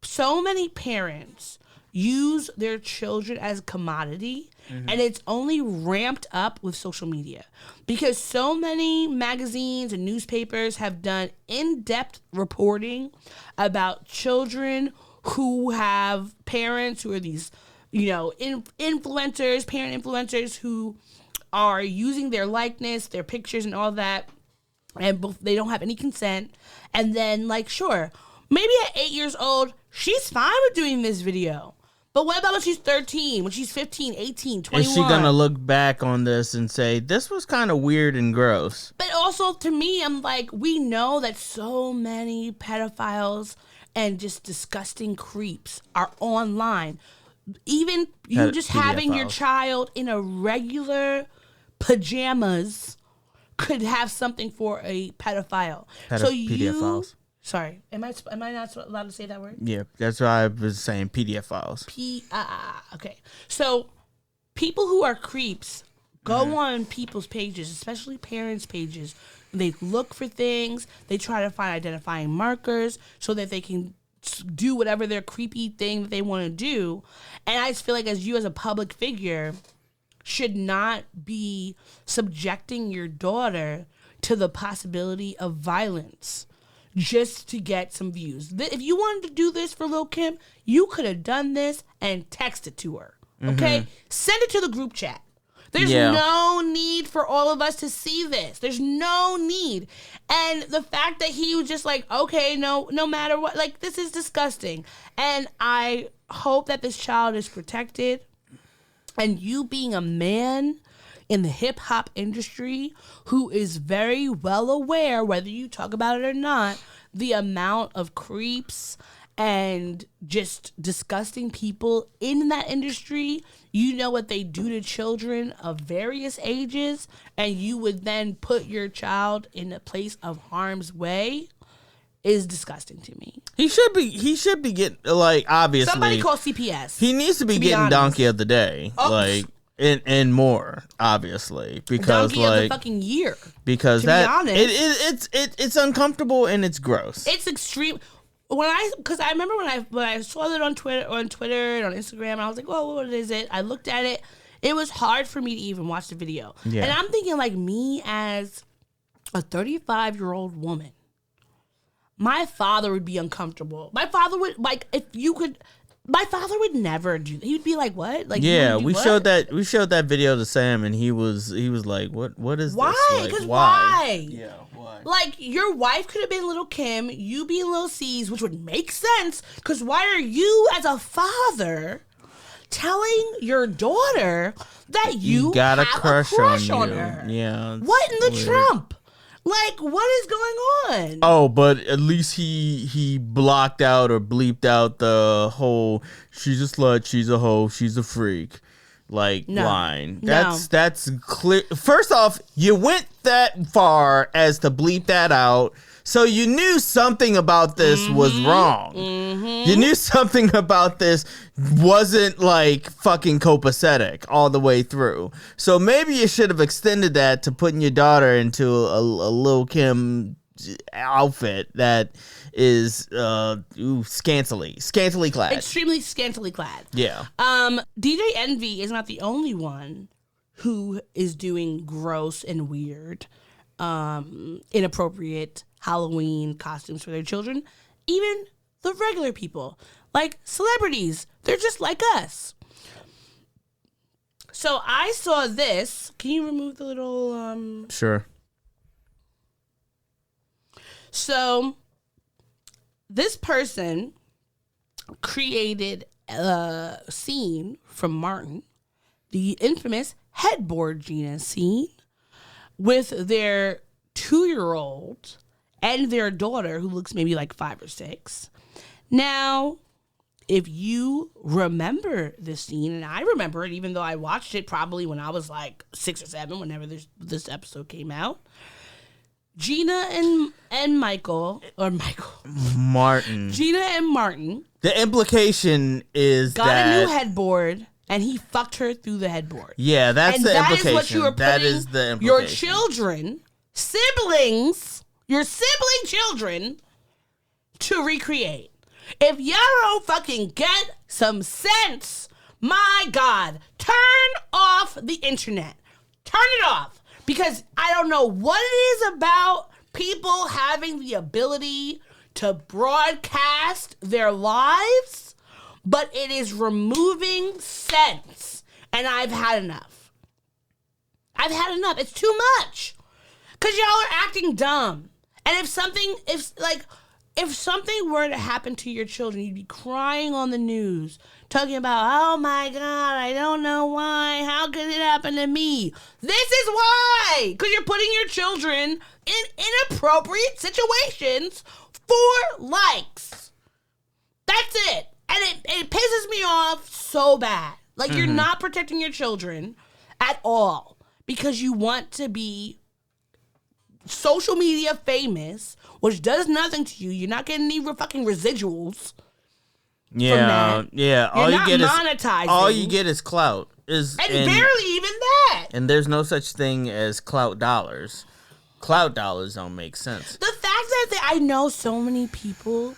S4: so many parents use their children as a commodity, and it's only ramped up with social media because so many magazines and newspapers have done in-depth reporting about children who have parents who are these, influencers, parent influencers who are using their likeness, their pictures and all that, and they don't have any consent. And then, like, sure, maybe at 8 years old, she's fine with doing this video. But what about when she's 13, when she's 15, 18, 21?
S3: Is she going to look back on this and say, this was kind of weird and gross?
S4: But also, to me, I'm like, we know that so many pedophiles and just disgusting creeps are online. Even you just having your child in a regular pajamas could have something for a pedophile.
S3: Pedophiles.
S4: Sorry, am I not allowed to say that word?
S3: Yeah, that's why I was saying PDF files.
S4: Okay. So people who are creeps Go on people's pages, especially parents' pages. They look for things. They try to find identifying markers so that they can do whatever their creepy thing that they want to do. And I just feel like as a public figure should not be subjecting your daughter to the possibility of violence just to get some views. If you wanted to do this for Lil' Kim, you could have done this and texted to her. Okay? Send it to the group chat. There's no need for all of us to see this. There's no need. And the fact that he was just like, okay, no matter what, like, this is disgusting. And I hope that this child is protected. And you being a man in the hip hop industry who is very well aware, whether you talk about it or not, the amount of creeps and just disgusting people in that industry, you know what they do to children of various ages, and you would then put your child in a place of harm's way is disgusting to me.
S3: He should be getting, like, obviously.
S4: Somebody call CPS.
S3: He needs to be getting
S4: honest.
S3: Donkey of the Day.
S4: Oh.
S3: Like, and more, obviously. Because,
S4: Donkey of the fucking year.
S3: Because
S4: to be honest.
S3: it's uncomfortable and it's gross.
S4: It's extreme. Because I remember when I saw it on Twitter and on Instagram, and I was like, "Well, what is it?" I looked at it. It was hard for me to even watch the video. Yeah. And I'm thinking, like, me as a 35-year-old woman, my father would be uncomfortable. My father would, like, my father would never do that. He would be like, "What?" Like,
S3: yeah, we showed that video to Sam, and he was like, "What is
S4: why?
S3: this?
S4: Because
S3: like,
S4: why?
S3: Yeah, why?
S4: Like, your wife could have been Lil' Kim, you being Lil' C's, which would make sense. Because why are you, as a father, telling your daughter that you
S3: got a
S4: have
S3: crush,
S4: on her?
S3: Yeah.
S4: What in the
S3: weird.
S4: Trump? Like, what is going on?
S3: Oh, but at least he blocked out or bleeped out the whole "she's a slut, she's a hoe, she's a freak" line. That's clear. First off, you went that far as to bleep that out, so you knew something about this was wrong. You knew something about this wasn't, like, fucking copacetic all the way through. So maybe you should have extended that to putting your daughter into a Lil' Kim outfit that is scantily clad.
S4: Extremely scantily clad.
S3: Yeah.
S4: DJ Envy is not the only one who is doing gross and weird, inappropriate Halloween costumes for their children. Even the regular people, like celebrities, they're just like us. So I saw this. Can you remove the little
S3: Sure.
S4: So this person created a scene from Martin, the infamous headboard Gina scene, with their 2-year-old and their daughter, who looks maybe like 5 or 6. Now, if you remember this scene, and I remember it, even though I watched it probably when I was like 6 or 7, whenever this episode came out, Gina and Martin. Gina and Martin.
S3: The implication is
S4: got a new headboard, and he fucked her through the headboard.
S3: Yeah, that's the implication.
S4: Is what you are
S3: that
S4: putting
S3: is the implication.
S4: Your children, siblings, your sibling children to recreate. If y'all don't fucking get some sense, my God, turn off the internet. Turn it off. Because I don't know what it is about people having the ability to broadcast their lives, but it is removing sense. And I've had enough. It's too much. Because y'all are acting dumb. And if something were to happen to your children, you'd be crying on the news, talking about, "Oh my God, I don't know why. How could it happen to me?" This is why. Because you're putting your children in inappropriate situations for likes. That's it. And it pisses me off so bad. Like, you're not protecting your children at all because you want to be social media famous, which does nothing to you. You're not getting any fucking residuals.
S3: Yeah, yeah.
S4: You're not monetizing.
S3: All you get is clout. is
S4: and barely even that.
S3: And there's no such thing as clout dollars. Clout dollars don't make sense.
S4: The fact that I know so many people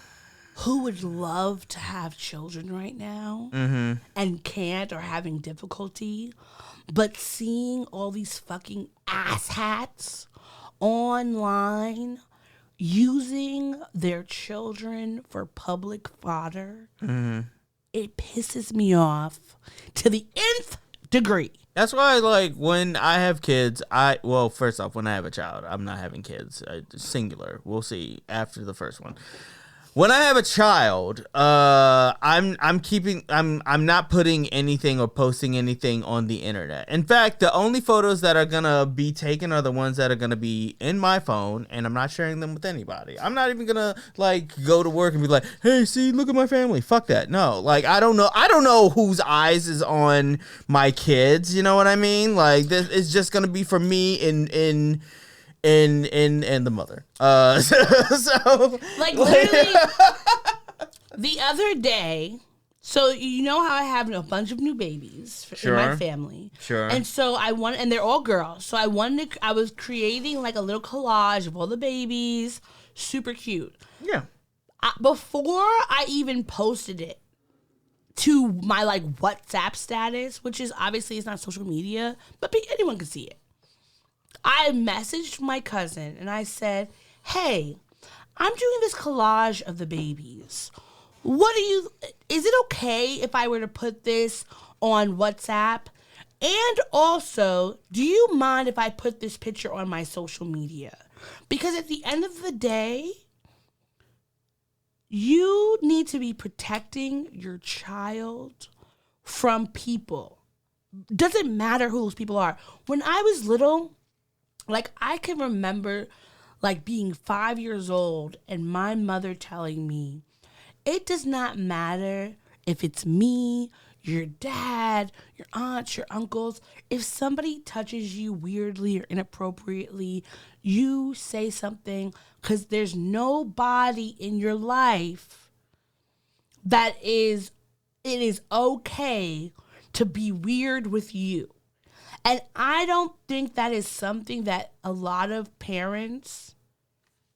S4: who would love to have children right now and can't or having difficulty, but seeing all these fucking asshats online using their children for public fodder, it pisses me off to the nth degree.
S3: That's why, like, when I have kids, first off, when I have a child, I'm not having kids. Singular. We'll see after the first one. When I have a child, I'm not putting anything or posting anything on the internet. In fact, the only photos that are gonna be taken are the ones that are gonna be in my phone, and I'm not sharing them with anybody. I'm not even gonna like go to work and be like, "Hey, see, look at my family." Fuck that. No, like I don't know whose eyes is on my kids. You know what I mean? Like this is just gonna be for me in the mother. So
S4: like literally the other day, so you know how I have a bunch of new babies in my family.
S3: Sure.
S4: And so and they're all girls. So I was creating like a little collage of all the babies. Super cute.
S3: Yeah.
S4: Before I even posted it to my like WhatsApp status, which is obviously it's not social media, but anyone can see it. I messaged my cousin and I said, "Hey, I'm doing this collage of the babies. Is it okay if I were to put this on WhatsApp? And also, do you mind if I put this picture on my social media? Because at the end of the day, you need to be protecting your child from people. Doesn't matter who those people are." When I was little, like, I can remember, like, being 5 years old and my mother telling me, it does not matter if it's me, your dad, your aunts, your uncles. If somebody touches you weirdly or inappropriately, you say something, because there's nobody in your life that it is okay to be weird with you. And I don't think that is something that a lot of parents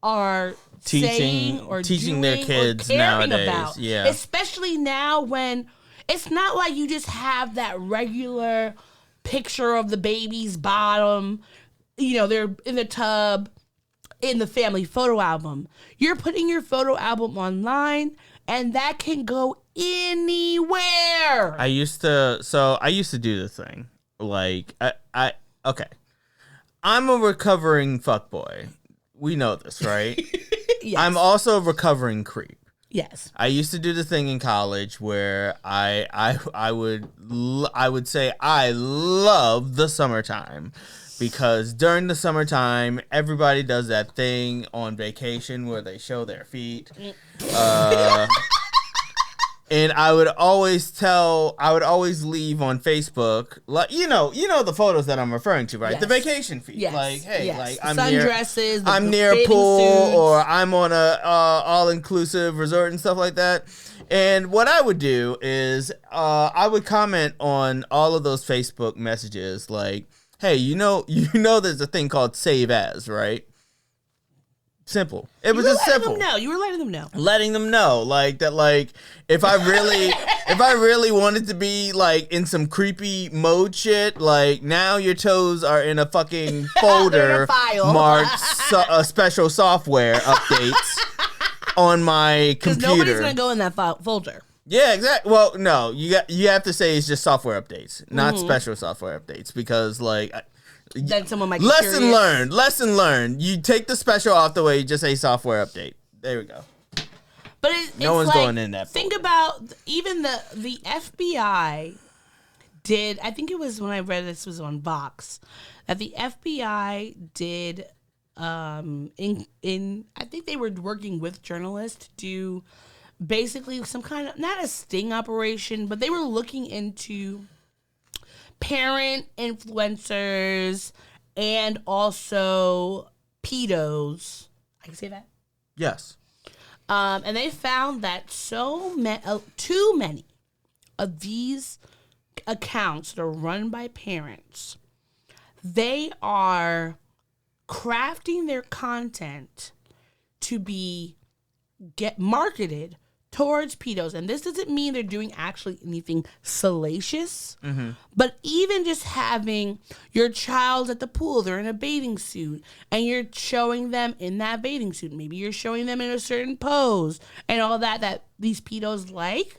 S4: are saying or
S3: teaching
S4: doing
S3: their kids
S4: or caring
S3: nowadays.
S4: about.
S3: Yeah.
S4: Especially now when it's not like you just have that regular picture of the baby's bottom. You know, they're in the tub in the family photo album. You're putting your photo album online, and that can go anywhere.
S3: I used to do the thing. Like, okay. I'm a recovering fuckboy. We know this, right?
S4: Yes.
S3: I'm also a recovering creep.
S4: Yes.
S3: I used to do the thing in college where I would say I love the summertime, because during the summertime everybody does that thing on vacation where they show their feet. And I would always leave on Facebook, like, you know the photos that I'm referring to, right?
S4: Yes.
S3: The vacation feed.
S4: Yes.
S3: Like, hey,
S4: Yes.
S3: like I'm
S4: sundresses,
S3: near a pool,
S4: suits.
S3: or I'm on a all-inclusive resort and stuff like that. And what I would do is I would comment on all of those Facebook messages, like, hey, you know there's a thing called save as, right? Simple. It was just simple.
S4: You were letting them know.
S3: Letting them know, like, that, like, if I really wanted to be, like, in some creepy mode shit, like, now your toes are in a fucking folder marked special software updates on my computer.
S4: Because nobody's going to go in that folder.
S3: Yeah, exactly. Well, no, you have to say it's just software updates, not special software updates, because, like,
S4: then someone might be
S3: Lesson
S4: curious.
S3: learned. You take the special off the way, you just say software update. There we go.
S4: But
S3: no one's
S4: like,
S3: going in that.
S4: Think about even the FBI did. I think it was when I read this was on Vox that the FBI did. I think they were working with journalists to do basically some kind of, not a sting operation, but they were looking into parent influencers and also pedos. I can say that?
S3: Yes.
S4: And they found that too many of these accounts that are run by parents, they are crafting their content to get marketed towards pedos. And this doesn't mean they're doing actually anything salacious, but even just having your child at the pool, they're in a bathing suit, and you're showing them in that bathing suit. Maybe you're showing them in a certain pose and all that these pedos like.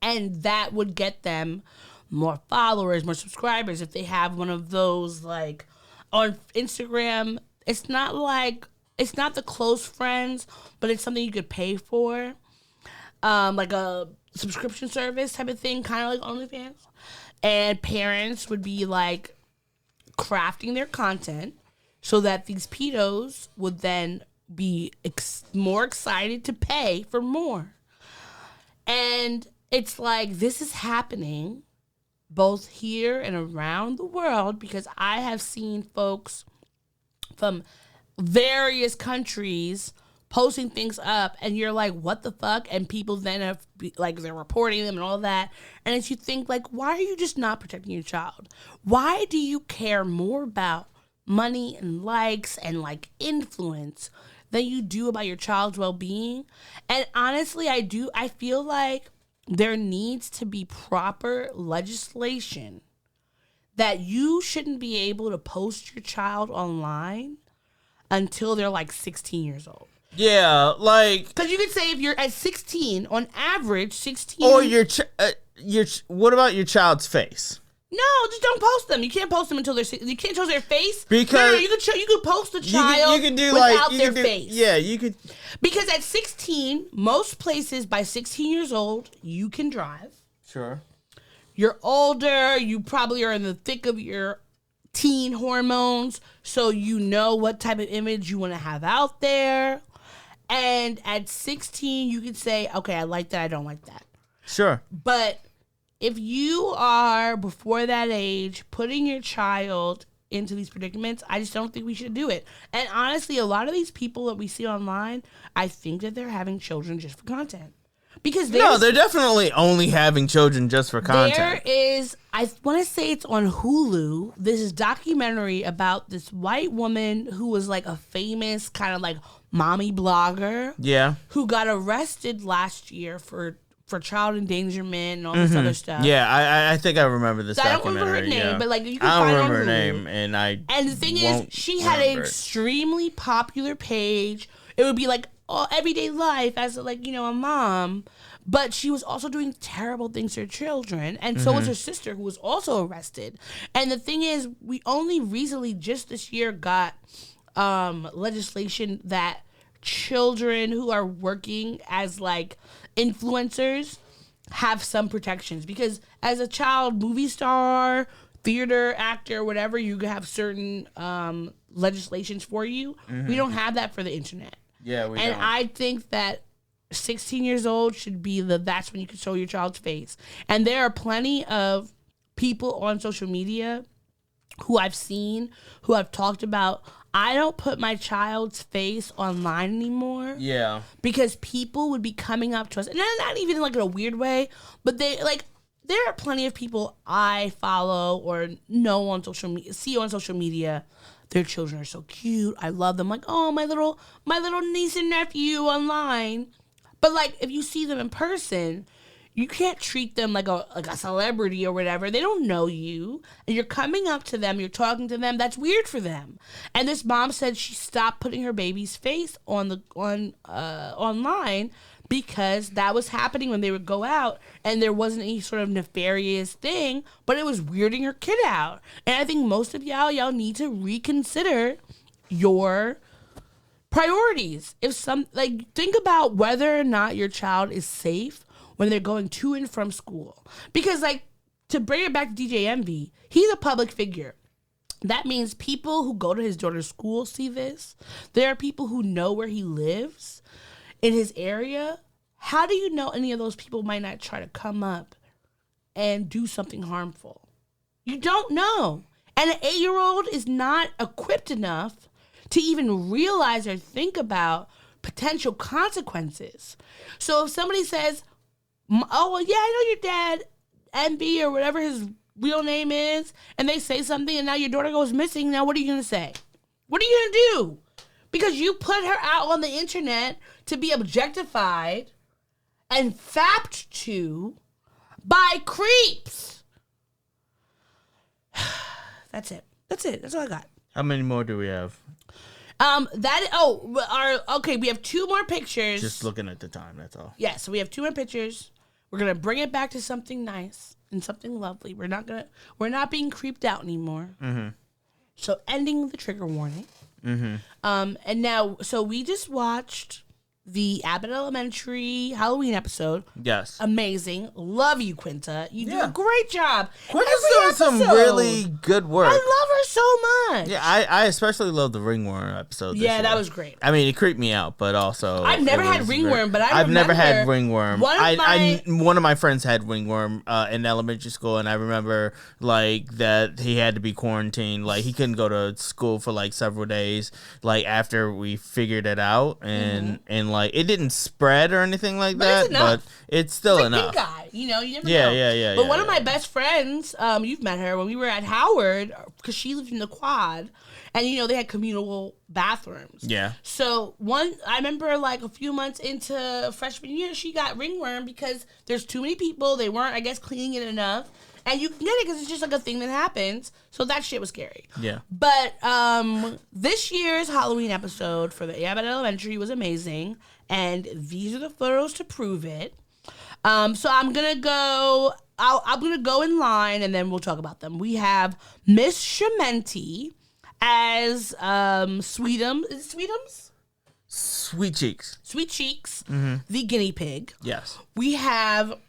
S4: And that would get them more followers, more subscribers. If they have one of those, like, on Instagram, it's not the close friends, but it's something you could pay for. Like a subscription service type of thing, kind of like OnlyFans. And parents would be, like, crafting their content so that these pedos would then be more excited to pay for more. And it's like, this is happening both here and around the world, because I have seen folks from various countries posting things up, and you're like, what the fuck? And people then have, like, they're reporting them and all that. And as you think, like, why are you just not protecting your child? Why do you care more about money and likes and, like, influence than you do about your child's well-being? And honestly, I feel like there needs to be proper legislation that you shouldn't be able to post your child online until they're like 16 years old.
S3: Yeah, like,
S4: because you could say if you're at 16, on average, 16.
S3: Or what about your child's face?
S4: No, just don't post them. You can't post them until they're. You can't show their face.
S3: Because
S4: you could post the child
S3: you can do
S4: without
S3: like,
S4: their face.
S3: Yeah, you could.
S4: Because at 16, most places by 16 years old, you can drive.
S3: Sure.
S4: You're older. You probably are in the thick of your teen hormones, so you know what type of image you want to have out there. And at 16, you could say, okay, I like that, I don't like that.
S3: Sure.
S4: But if you are, before that age, putting your child into these predicaments, I just don't think we should do it. And honestly, a lot of these people that we see online, I think that they're having children just for content. Because
S3: they're definitely only having children just for content.
S4: There is, I want to say it's on Hulu, this documentary about this white woman who was like a famous kind of like mommy blogger.
S3: Yeah.
S4: Who got arrested last year for child endangerment and all this other stuff.
S3: Yeah, I think I remember this documentary.
S4: I don't remember her name, but like you can
S3: I
S4: find
S3: don't
S4: it on
S3: remember her
S4: Hulu.
S3: name, and
S4: the thing is, she had an extremely popular page. It would be like everyday life as like, a mom, but she was also doing terrible things to her children, and so was her sister, who was also arrested. And the thing is, we only recently, just this year, got legislation that children who are working as like influencers have some protections, because as a child movie star, theater actor, whatever, you have certain legislations for you. We don't have that for the internet.
S3: Yeah, we
S4: and
S3: don't.
S4: I think that 16 years old should be that's when you can show your child's face. And there are plenty of people on social media who I've seen who have talked about, I don't put my child's face online anymore.
S3: Yeah.
S4: Because people would be coming up to us, and not even like in a weird way, but there are plenty of people I follow or know on social media, see on social media. Their children are so cute. I love them. Like, oh, my little niece and nephew online. But like, if you see them in person, you can't treat them like a celebrity or whatever. They don't know you, and you're coming up to them, you're talking to them. That's weird for them. And this mom said she stopped putting her baby's face on online because that was happening when they would go out, and there wasn't any sort of nefarious thing, but it was weirding her kid out. And I think most of y'all need to reconsider your priorities. Think about whether or not your child is safe when they're going to and from school. Because, to bring it back to DJ Envy, he's a public figure. That means people who go to his daughter's school see this. There are people who know where he lives in his area. How do you know any of those people might not try to come up and do something harmful? You don't know. And an 8-year-old is not equipped enough to even realize or think about potential consequences. So if somebody says, oh, well, yeah, I know your dad Envy or whatever his real name is, and they say something, and now your daughter goes missing. Now what are you gonna say? What are you gonna do? Because you put her out on the internet to be objectified and fapped to by creeps. That's it. That's all I got.
S3: How many more do we have?
S4: We have 2 more pictures.
S3: Just looking at the time, that's all.
S4: Yeah, so we have 2 more pictures. We're gonna bring it back to something nice and something lovely. We're not being creeped out anymore.
S3: Mm-hmm.
S4: So ending the trigger warning.
S3: Mm-hmm.
S4: And now, so we just watched the Abbott Elementary Halloween episode.
S3: Yes.
S4: Amazing. Love you, Quinta. You do a great job.
S3: Quinta's doing some really good work.
S4: I love her so much.
S3: Yeah, I especially love the ringworm episode. This year.
S4: That was great.
S3: I mean, it creeped me out, but also
S4: I've never had ringworm, but
S3: I've never had ringworm.
S4: One
S3: of my friends had ringworm in elementary school, and I remember like that he had to be quarantined. Like he couldn't go to school for like several days. Like after we figured it out, and like it didn't spread or anything like that, but it's still enough.
S4: Big guy, you never know.
S3: Yeah.
S4: But one of my best friends, you've met her when we were at Howard, because she lived in the quad, and they had communal bathrooms.
S3: Yeah.
S4: So I remember like a few months into freshman year, she got ringworm because there's too many people. They weren't, I guess, cleaning it enough. And you can get it because it's just like a thing that happens. So that shit was scary.
S3: Yeah.
S4: But this year's Halloween episode for the Abbott Elementary was amazing. And these are the photos to prove it. So I'm going to go... I'm going to go in line, and then we'll talk about them. We have Miss Shementi as Sweetums. Is it Sweetums?
S3: Sweet Cheeks.
S4: Sweet Cheeks,
S3: Mm-hmm.
S4: the guinea pig.
S3: Yes.
S4: We have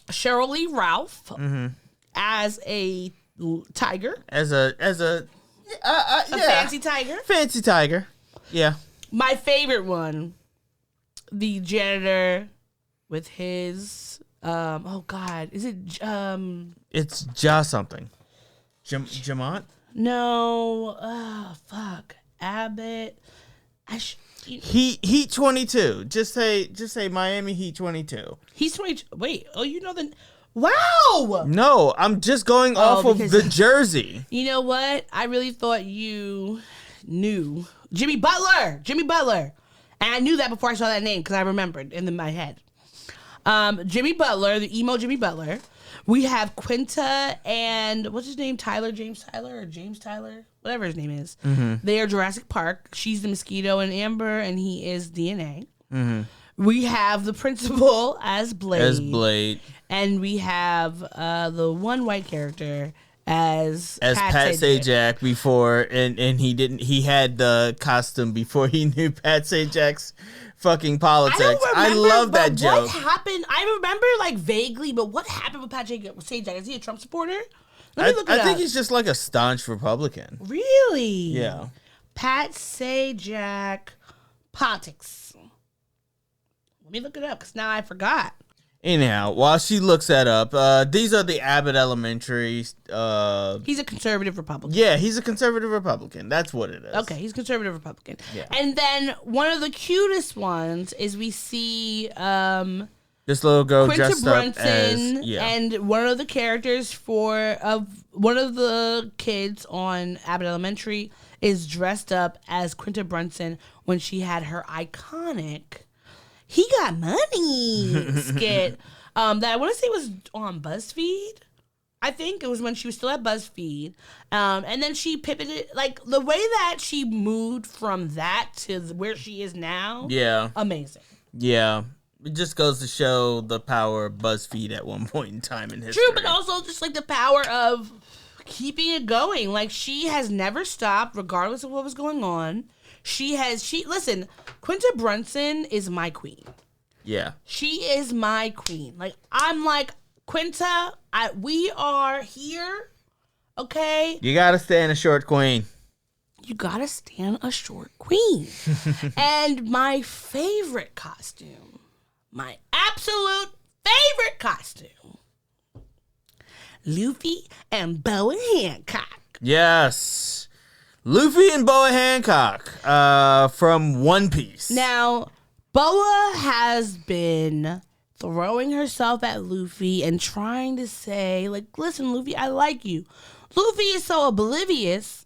S4: Cheryl Lee Ralph
S3: Mm-hmm.
S4: as a tiger.
S3: As a
S4: fancy tiger.
S3: Fancy tiger. Yeah.
S4: My favorite one, the janitor with his is it
S3: It's just something. Jamont?
S4: No. Fuck. Abbott.
S3: Heat 22. Just say Miami Heat 22.
S4: He's 22. Wait. Oh, you know the. Wow.
S3: No, I'm just going off of the jersey.
S4: You know what? I really thought you knew Jimmy Butler. And I knew that before I saw that name because I remembered in my head. Jimmy Butler, the emo Jimmy Butler. We have Quinta and what's his name? James Tyler, whatever his name is.
S3: Mm-hmm.
S4: They are Jurassic Park. She's the mosquito and Amber, and he is DNA.
S3: Mm-hmm.
S4: We have the principal as Blade. And we have the one white character as
S3: Pat Sajak before, and he had the costume before he knew Pat Sajak's fucking politics. I love that joke.
S4: What happened? I remember like vaguely, but what happened with Pat Sajak? Is he a Trump supporter? Let me look it up.
S3: I think he's just like a staunch Republican.
S4: Really?
S3: Yeah.
S4: Pat Sajak politics. Let me look it up because now I forgot.
S3: Anyhow, while she looks that up, these are the Abbott Elementary.
S4: He's a conservative Republican.
S3: Yeah, he's a conservative Republican. That's what it is.
S4: Okay, he's a conservative Republican.
S3: Yeah.
S4: And then one of the cutest ones is we see
S3: this little girl
S4: Quinta
S3: dressed
S4: Brunson
S3: up as
S4: and one of the characters one of the kids on Abbott Elementary is dressed up as Quinta Brunson when she had her iconic "He Got Money" skit that I want to say was on BuzzFeed. I think it was when she was still at BuzzFeed. And then she pivoted, like the way that she moved from that to where she is now.
S3: Yeah.
S4: Amazing.
S3: Yeah. It just goes to show the power of BuzzFeed at one point in time in history.
S4: True, but also just like the power of keeping it going. Like she has never stopped, regardless of what was going on. Listen, Quinta Brunson is my queen.
S3: Yeah.
S4: She is my queen. Like, I'm like, Quinta, we are here, okay?
S3: You gotta stand a short queen.
S4: You gotta stand a short queen. And my favorite costume, my absolute favorite costume, Luffy and Boa Hancock.
S3: Yes. Luffy and Boa Hancock from One Piece.
S4: Now, Boa has been throwing herself at Luffy and trying to say, like, listen, Luffy, I like you. Luffy is so oblivious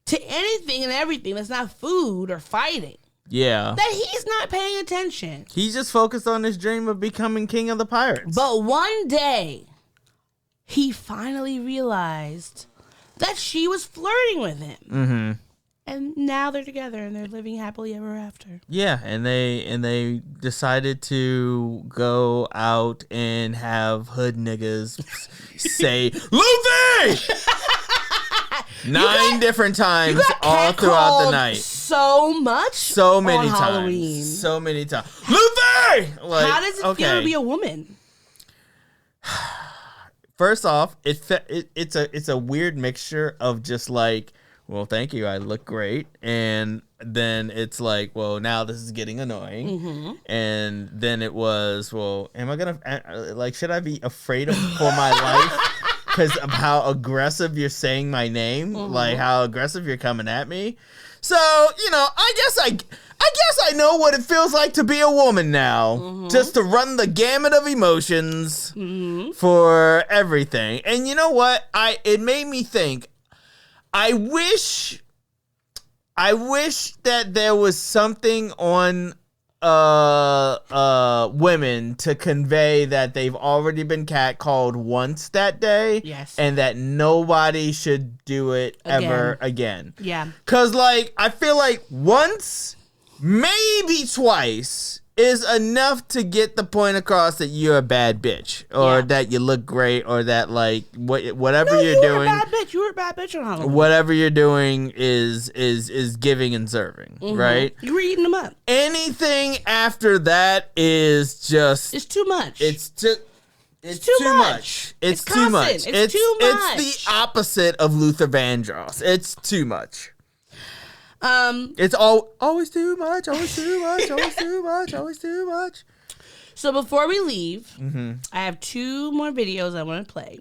S4: to anything and everything that's not food or fighting.
S3: Yeah.
S4: That he's not paying attention.
S3: He's just focused on his dream of becoming king of the pirates.
S4: But one day, he finally realized that she was flirting with him.
S3: Mm-hmm.
S4: And now they're together and they're living happily ever after.
S3: Yeah, and they decided to go out and have hood niggas say Luffy 9 different times all throughout the night.
S4: So much,
S3: so many
S4: on
S3: times,
S4: Halloween.
S3: so many times. Luffy. Like,
S4: how does it feel to be a woman?
S3: First off, it's a weird mixture of just like, well, thank you, I look great, and then it's like, well, now this is getting annoying, and then it was, well, am I gonna like, should I be afraid for my life because of how aggressive you're saying my name, like how aggressive you're coming at me? So, you know, I guess I know what it feels like to be a woman now, just to run the gamut of emotions for everything. And you know what? It made me think. I wish that there was something on women to convey that they've already been catcalled once that day.
S4: Yes.
S3: And that nobody should do it ever again.
S4: Yeah.
S3: 'Cause like I feel like once, maybe twice is enough to get the point across that you're a bad bitch, or that you look great, or that like whatever you're doing.
S4: Bad bitch. You were a bad bitch on Halloween.
S3: Whatever you're doing is giving and serving, right?
S4: You were eating them up.
S3: Anything after that is just
S4: it's too much.
S3: It's too much. It's too much.
S4: It's too much.
S3: It's the opposite of Luther Vandross. It's too much. It's always too much, always too much, always too much, always too much.
S4: So before we leave, I have 2 more videos I want to play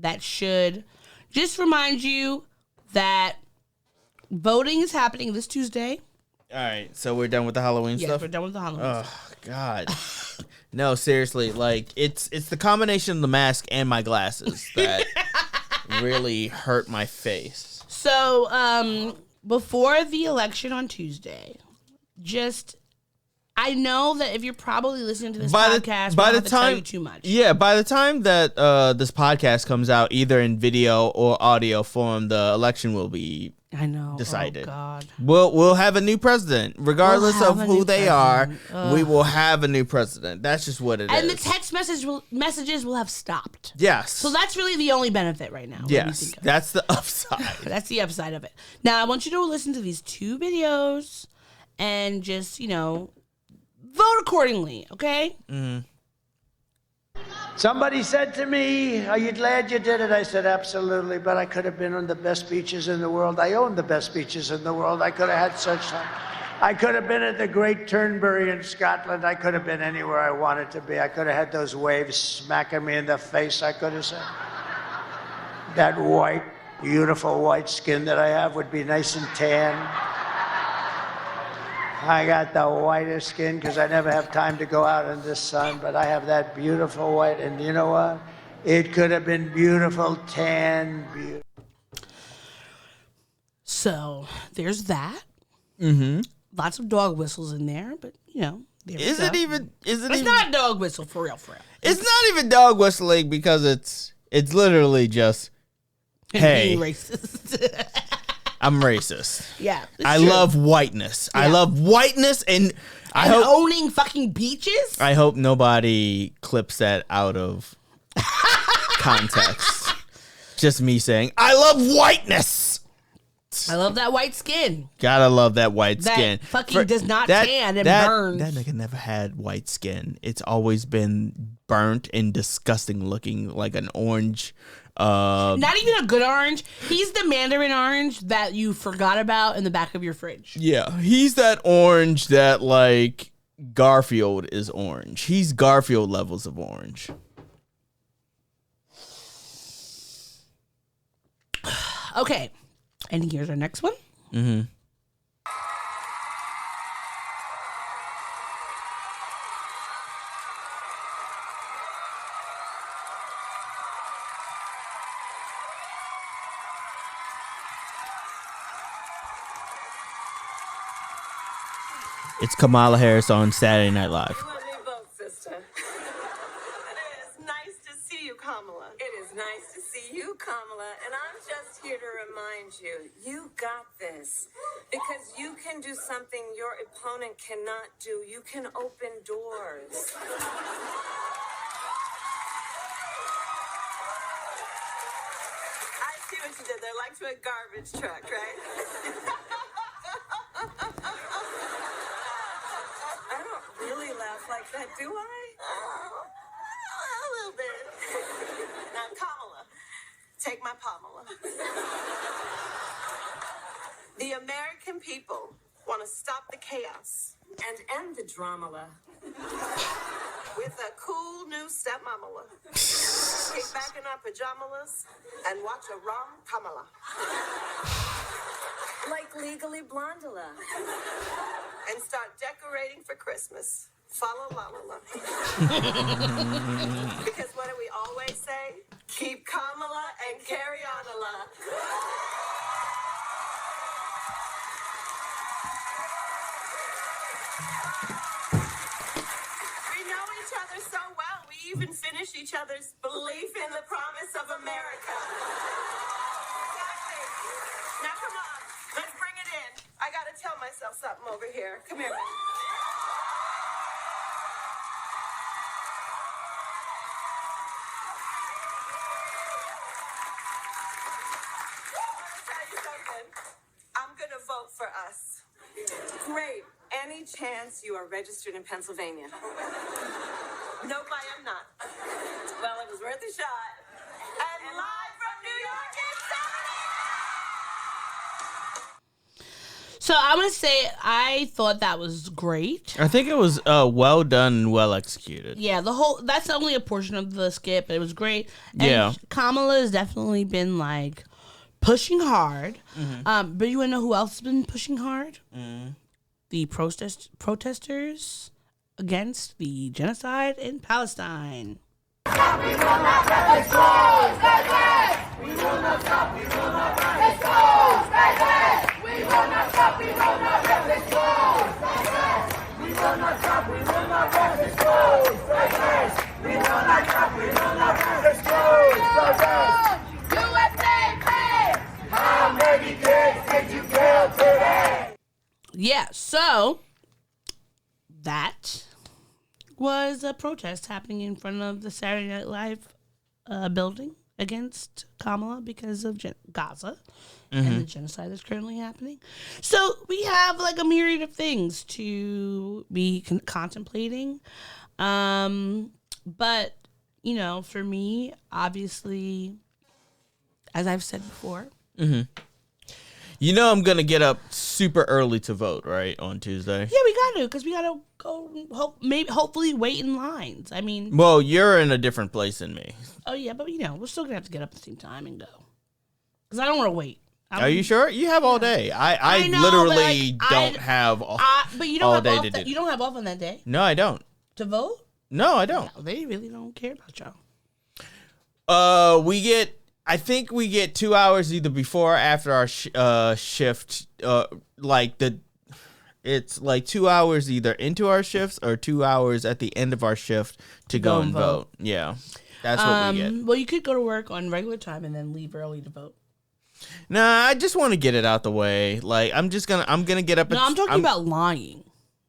S4: that should just remind you that voting is happening this Tuesday.
S3: All right, so we're done with the Halloween
S4: Yes,
S3: stuff?
S4: we're done with the Halloween
S3: stuff. Oh, God. No, seriously, like, it's the combination of the mask and my glasses that really hurt my face.
S4: So, before the election on Tuesday, I know that if you're probably listening to this podcast, by the time tell you too much.
S3: Yeah, by the time that this podcast comes out, either in video or audio form, the election will be decided.
S4: Oh, God.
S3: We'll have a new president, regardless of who they are. We will have a new president. That's just what it is.
S4: And the text messages will have stopped.
S3: Yes.
S4: So that's really the only benefit right now.
S3: Yes, that's the upside.
S4: That's the upside of it. Now, I want you to listen to these 2 videos and just, vote accordingly, okay?
S16: Somebody said to me, are you glad you did it? I said, absolutely, but I could have been on the best beaches in the world. I own the best beaches in the world. I could have had such time. I could have been at the Great Turnberry in Scotland. I could have been anywhere I wanted to be. I could have had those waves smacking me in the face. I could have said, that white, beautiful white skin that I have would be nice and tan. I got the whitest skin because I never have time to go out in the sun, but I have that beautiful white, and you know what? It could have been beautiful, tan, beautiful.
S4: So, there's that.
S3: Mm-hmm.
S4: Lots of dog whistles in there, but,
S3: Is it even?
S4: It's not a dog whistle, for real.
S3: It's not even dog whistling because it's literally just, hey.
S4: Being racist.
S3: I'm racist.
S4: Yeah.
S3: I love whiteness. Yeah. I love whiteness, and I hope
S4: owning fucking beaches.
S3: I hope nobody clips that out of context. Just me saying, I love whiteness.
S4: I love that white skin.
S3: Gotta love that white skin.
S4: That fucking does not tan and burns.
S3: That nigga never had white skin. It's always been burnt and disgusting looking, like an orange.
S4: Not even a good orange. He's the mandarin orange that you forgot about in the back of your fridge.
S3: Yeah, he's that orange that like Garfield is orange. He's Garfield levels of orange.
S4: Okay, and here's our next one.
S3: Mm-hmm. It's Kamala Harris on Saturday Night Live.
S17: You and me both, sister. It is nice to see you, Kamala. It is nice to see you, Kamala. And I'm just here to remind you, you got this. Because you can do something your opponent cannot do. You can open doors. I see what you did there, like to a garbage truck, right? I don't really laugh like that, do I? A little bit. Now, Kamala, take my Pamela. The American people want to stop the chaos and end the drama with a cool new stepmamala. Kick back in our pajamas and watch a rom Kamala. Like Legally Blondula. And start decorating for Christmas. Follow Lalala. Because what do we always say? Keep Kamala and carry on a lot. We know each other so well, we even finish each other's belief in the promise of America. Exactly. Now come on, let's bring it in. I gotta tell myself something over here. Come here, man. I'm gonna vote for us. Great. Any chance you are registered in Pennsylvania? Nope, I am not. Well, it was worth a shot. And live from New York, it's
S4: So I'm gonna say I thought that was great.
S3: I think it was well done and well executed.
S4: Yeah, that's only a portion of the skit, but it was great. And
S3: Yeah.
S4: Kamala has definitely been like pushing hard.
S3: Mm-hmm.
S4: But you wanna know who else has been pushing hard?
S3: Mm.
S4: The protesters against the genocide in Palestine. Yeah, so that was a protest happening in front of the Saturday Night Live building against Kamala because of Gaza and the genocide that's currently happening. So we have like a myriad of things to be contemplating. But, you know, for me, obviously, as I've said before,
S3: You know I'm going to get up super early to vote, right, on Tuesday?
S4: yeah, we got to, because we got to go, hopefully wait in lines. I mean,
S3: Well, you're in a different place than me.
S4: oh yeah, but you know, we're still going to have to get up at the same time and go. Because I don't want to wait.
S3: Are you sure? You have all day. I
S4: know,
S3: literally
S4: but, like,
S3: don't have all,
S4: but you don't
S3: all
S4: have
S3: day
S4: off
S3: to do.
S4: you don't have off on that day
S3: No, I don't.
S4: to vote?
S3: No, I don't.
S4: No, they really don't care about y'all.
S3: I think we get 2 hours either before or after our shift. It's like 2 hours either into our shifts or 2 hours at the end of our shift to go and vote. Yeah, that's what we get.
S4: Well, you could go to work on regular time and then leave early to vote.
S3: Nah, I just want to get it out the way. Like I'm gonna get up.
S4: No, I'm talking about lying.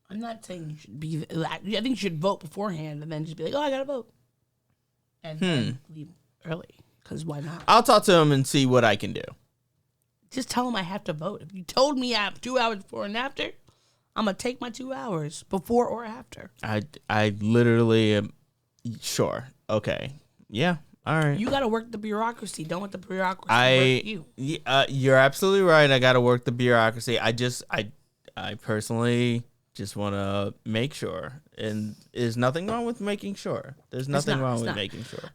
S4: I'm not saying you should be. I think you should vote beforehand and then just be like, oh, I gotta vote, and then leave early. Because why not?
S3: I'll talk to him and see what I can do.
S4: Just tell him I have to vote. If you told me I have 2 hours before and after, I'm going to take my 2 hours before or after.
S3: I literally am sure. Okay. Yeah. All right.
S4: You got to work the bureaucracy. Don't let the bureaucracy work you.
S3: You're absolutely right. I got to work the bureaucracy. I personally just want to make sure. And there's nothing wrong with making sure. There's nothing wrong with making sure.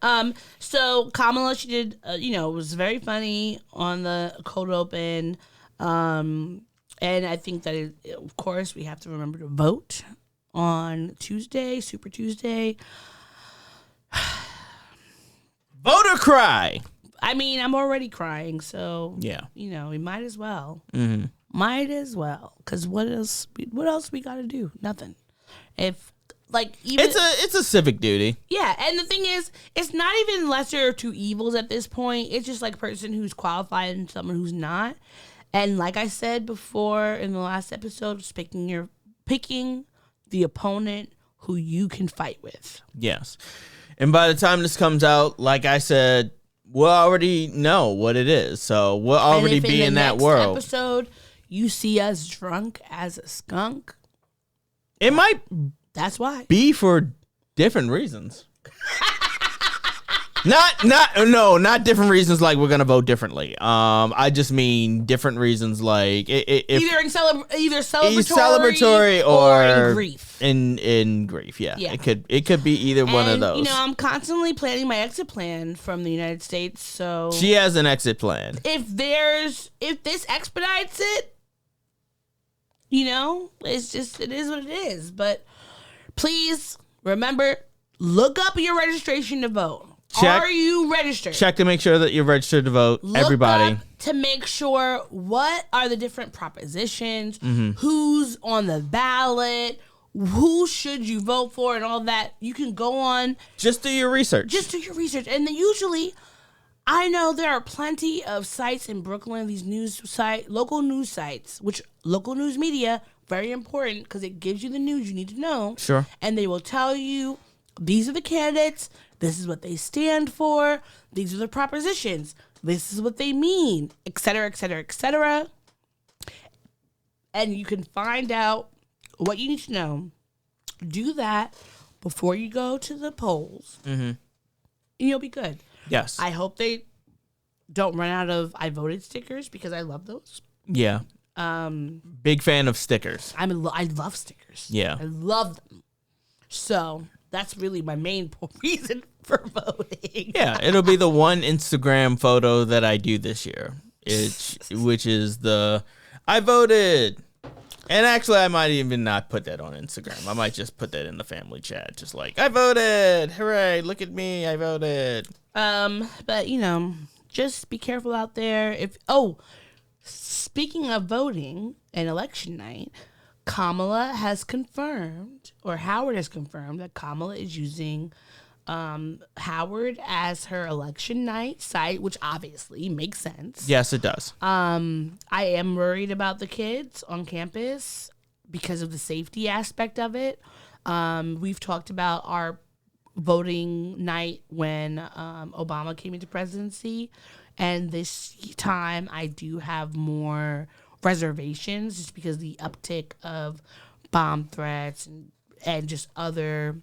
S4: So Kamala, she did, it was very funny on the cold open. And I think that, of course, we have to remember to vote on Tuesday, Super Tuesday.
S3: Voter cry.
S4: I mean, I'm already crying, so,
S3: yeah,
S4: we might as well.
S3: Mm-hmm.
S4: Might as well, because what else we got to do? Nothing. If like even
S3: it's a civic duty.
S4: Yeah, and the thing is, it's not even lesser of two evils at this point. It's just like person who's qualified and someone who's not. And like I said before in the last episode, just picking the opponent who you can fight with.
S3: Yes. And by the time this comes out, like I said, we'll already know what it is. So we'll already be in that world.
S4: Episode, you see us drunk as a skunk.
S3: It might
S4: That's why.
S3: be for different reasons. Not different reasons like we're gonna vote differently. I just mean different reasons like
S4: either celebratory or in grief.
S3: In grief, yeah. It could be either one of those.
S4: You know, I'm constantly planning my exit plan from the United States, so
S3: she has an exit plan.
S4: If this expedites it, you know, it is what it is. But please remember, look up your registration to vote. Are you registered?
S3: Check to make sure that you're registered to vote. Everybody.
S4: Look up to make sure what are the different propositions, who's on the ballot, who should you vote for, and all that. You can go on.
S3: Just do your research.
S4: And then usually, I know there are plenty of sites in Brooklyn, these local news sites, which local news media, very important because it gives you the news you need to know.
S3: Sure.
S4: And they will tell you, these are the candidates. This is what they stand for. These are the propositions. This is what they mean, et cetera, et cetera, et cetera. And you can find out what you need to know. Do that before you go to the polls. And you'll be good.
S3: Yes.
S4: I hope they don't run out of I voted stickers because I love those.
S3: Yeah. Big fan of stickers.
S4: I love stickers.
S3: Yeah.
S4: I love them. So that's really my main reason for voting.
S3: Yeah, it'll be the one Instagram photo that I do this year, which is the I voted. And actually, I might even not put that on Instagram. I might just put that in the family chat, just like I voted. Hooray! Look at me, I voted.
S4: But you know, just be careful out there. Speaking of voting and election night, Kamala has confirmed, or Howard has confirmed, that Kamala is using Howard as her election night site, which obviously makes sense.
S3: Yes, it does.
S4: I am worried about the kids on campus because of the safety aspect of it. We've talked about our voting night when Obama came into presidency, and this time I do have more reservations just because the uptick of bomb threats and just other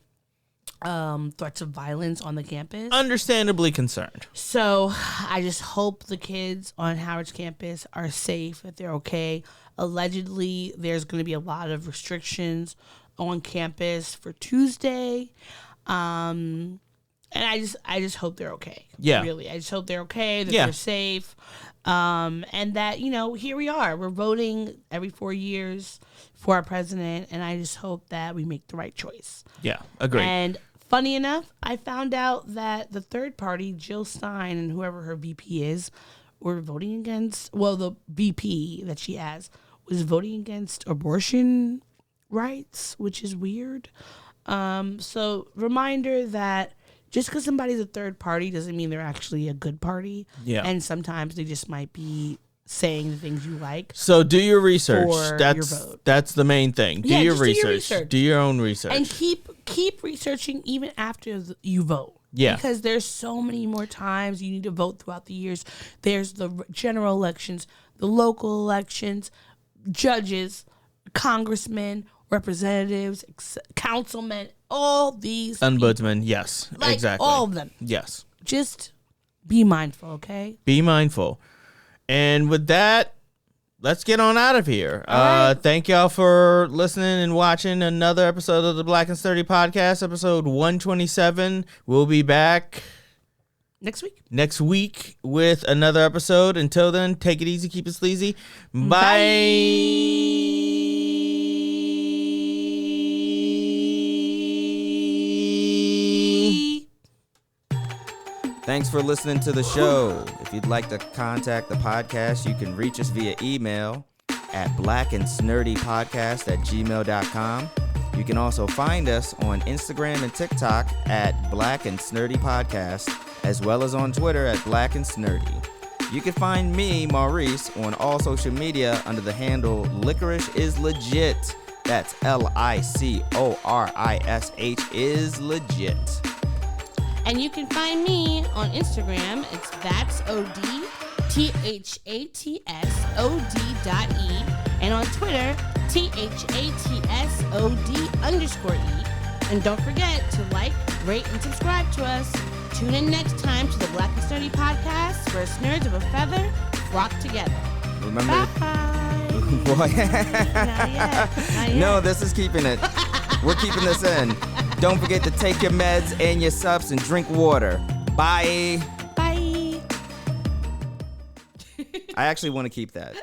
S4: threats of violence on the campus.
S3: Understandably concerned.
S4: So I just hope the kids on Howard's campus are safe, that they're okay. Allegedly, there's going to be a lot of restrictions on campus for Tuesday. And I just hope they're okay.
S3: Yeah.
S4: Really. I just hope they're okay, that they're safe. And that, you know, here we are. We're voting every 4 years for our president, and I just hope that we make the right choice.
S3: Yeah, agreed.
S4: And funny enough, I found out that the third party, Jill Stein, and whoever her VP is, were voting against, well, the VP that she has was voting against abortion rights, which is weird. So reminder that just because somebody's a third party doesn't mean they're actually a good party.
S3: Yeah.
S4: And sometimes they just might be saying the things you like.
S3: So do your research.
S4: Your vote.
S3: That's the main thing. Do your research. Do your own research.
S4: And keep researching even after you vote.
S3: Yeah.
S4: Because there's so many more times you need to vote throughout the years. There's the general elections, the local elections, judges, congressmen, representatives, councilmen, all these
S3: Ombudsman, yes,
S4: like,
S3: exactly.
S4: all of them.
S3: Yes.
S4: Just be mindful, okay?
S3: Be mindful. And with that, let's get on out of here.
S4: Right.
S3: Thank y'all for listening and watching another episode of the Black and Snerdy podcast, episode 127. We'll be back next week with another episode. Until then, take it easy, keep it sleazy. Bye. Thanks for listening to the show. If you'd like to contact the podcast, you can reach us via email
S18: at blackandsnerdypodcast@gmail.com. You can also find us on Instagram and TikTok at Black and Snerdy Podcast, as well as on Twitter at Black and Snerdy. You can find me, Maurice, on all social media under the handle Licorish is Legit. That's LICORISH is legit.
S4: And you can find me on Instagram. It's ThatsOD, THATSOD.E. And on Twitter, THATSOD_E. And don't forget to like, rate, and subscribe to us. Tune in next time to the Black and Snerdy Podcast, where nerds of a feather flock together.
S18: Remember?
S4: Bye.
S18: Boy.
S4: Not yet.
S18: No, this is keeping it. We're keeping this in. Don't forget to take your meds and your subs and drink water. Bye.
S4: Bye.
S18: I actually want to keep that.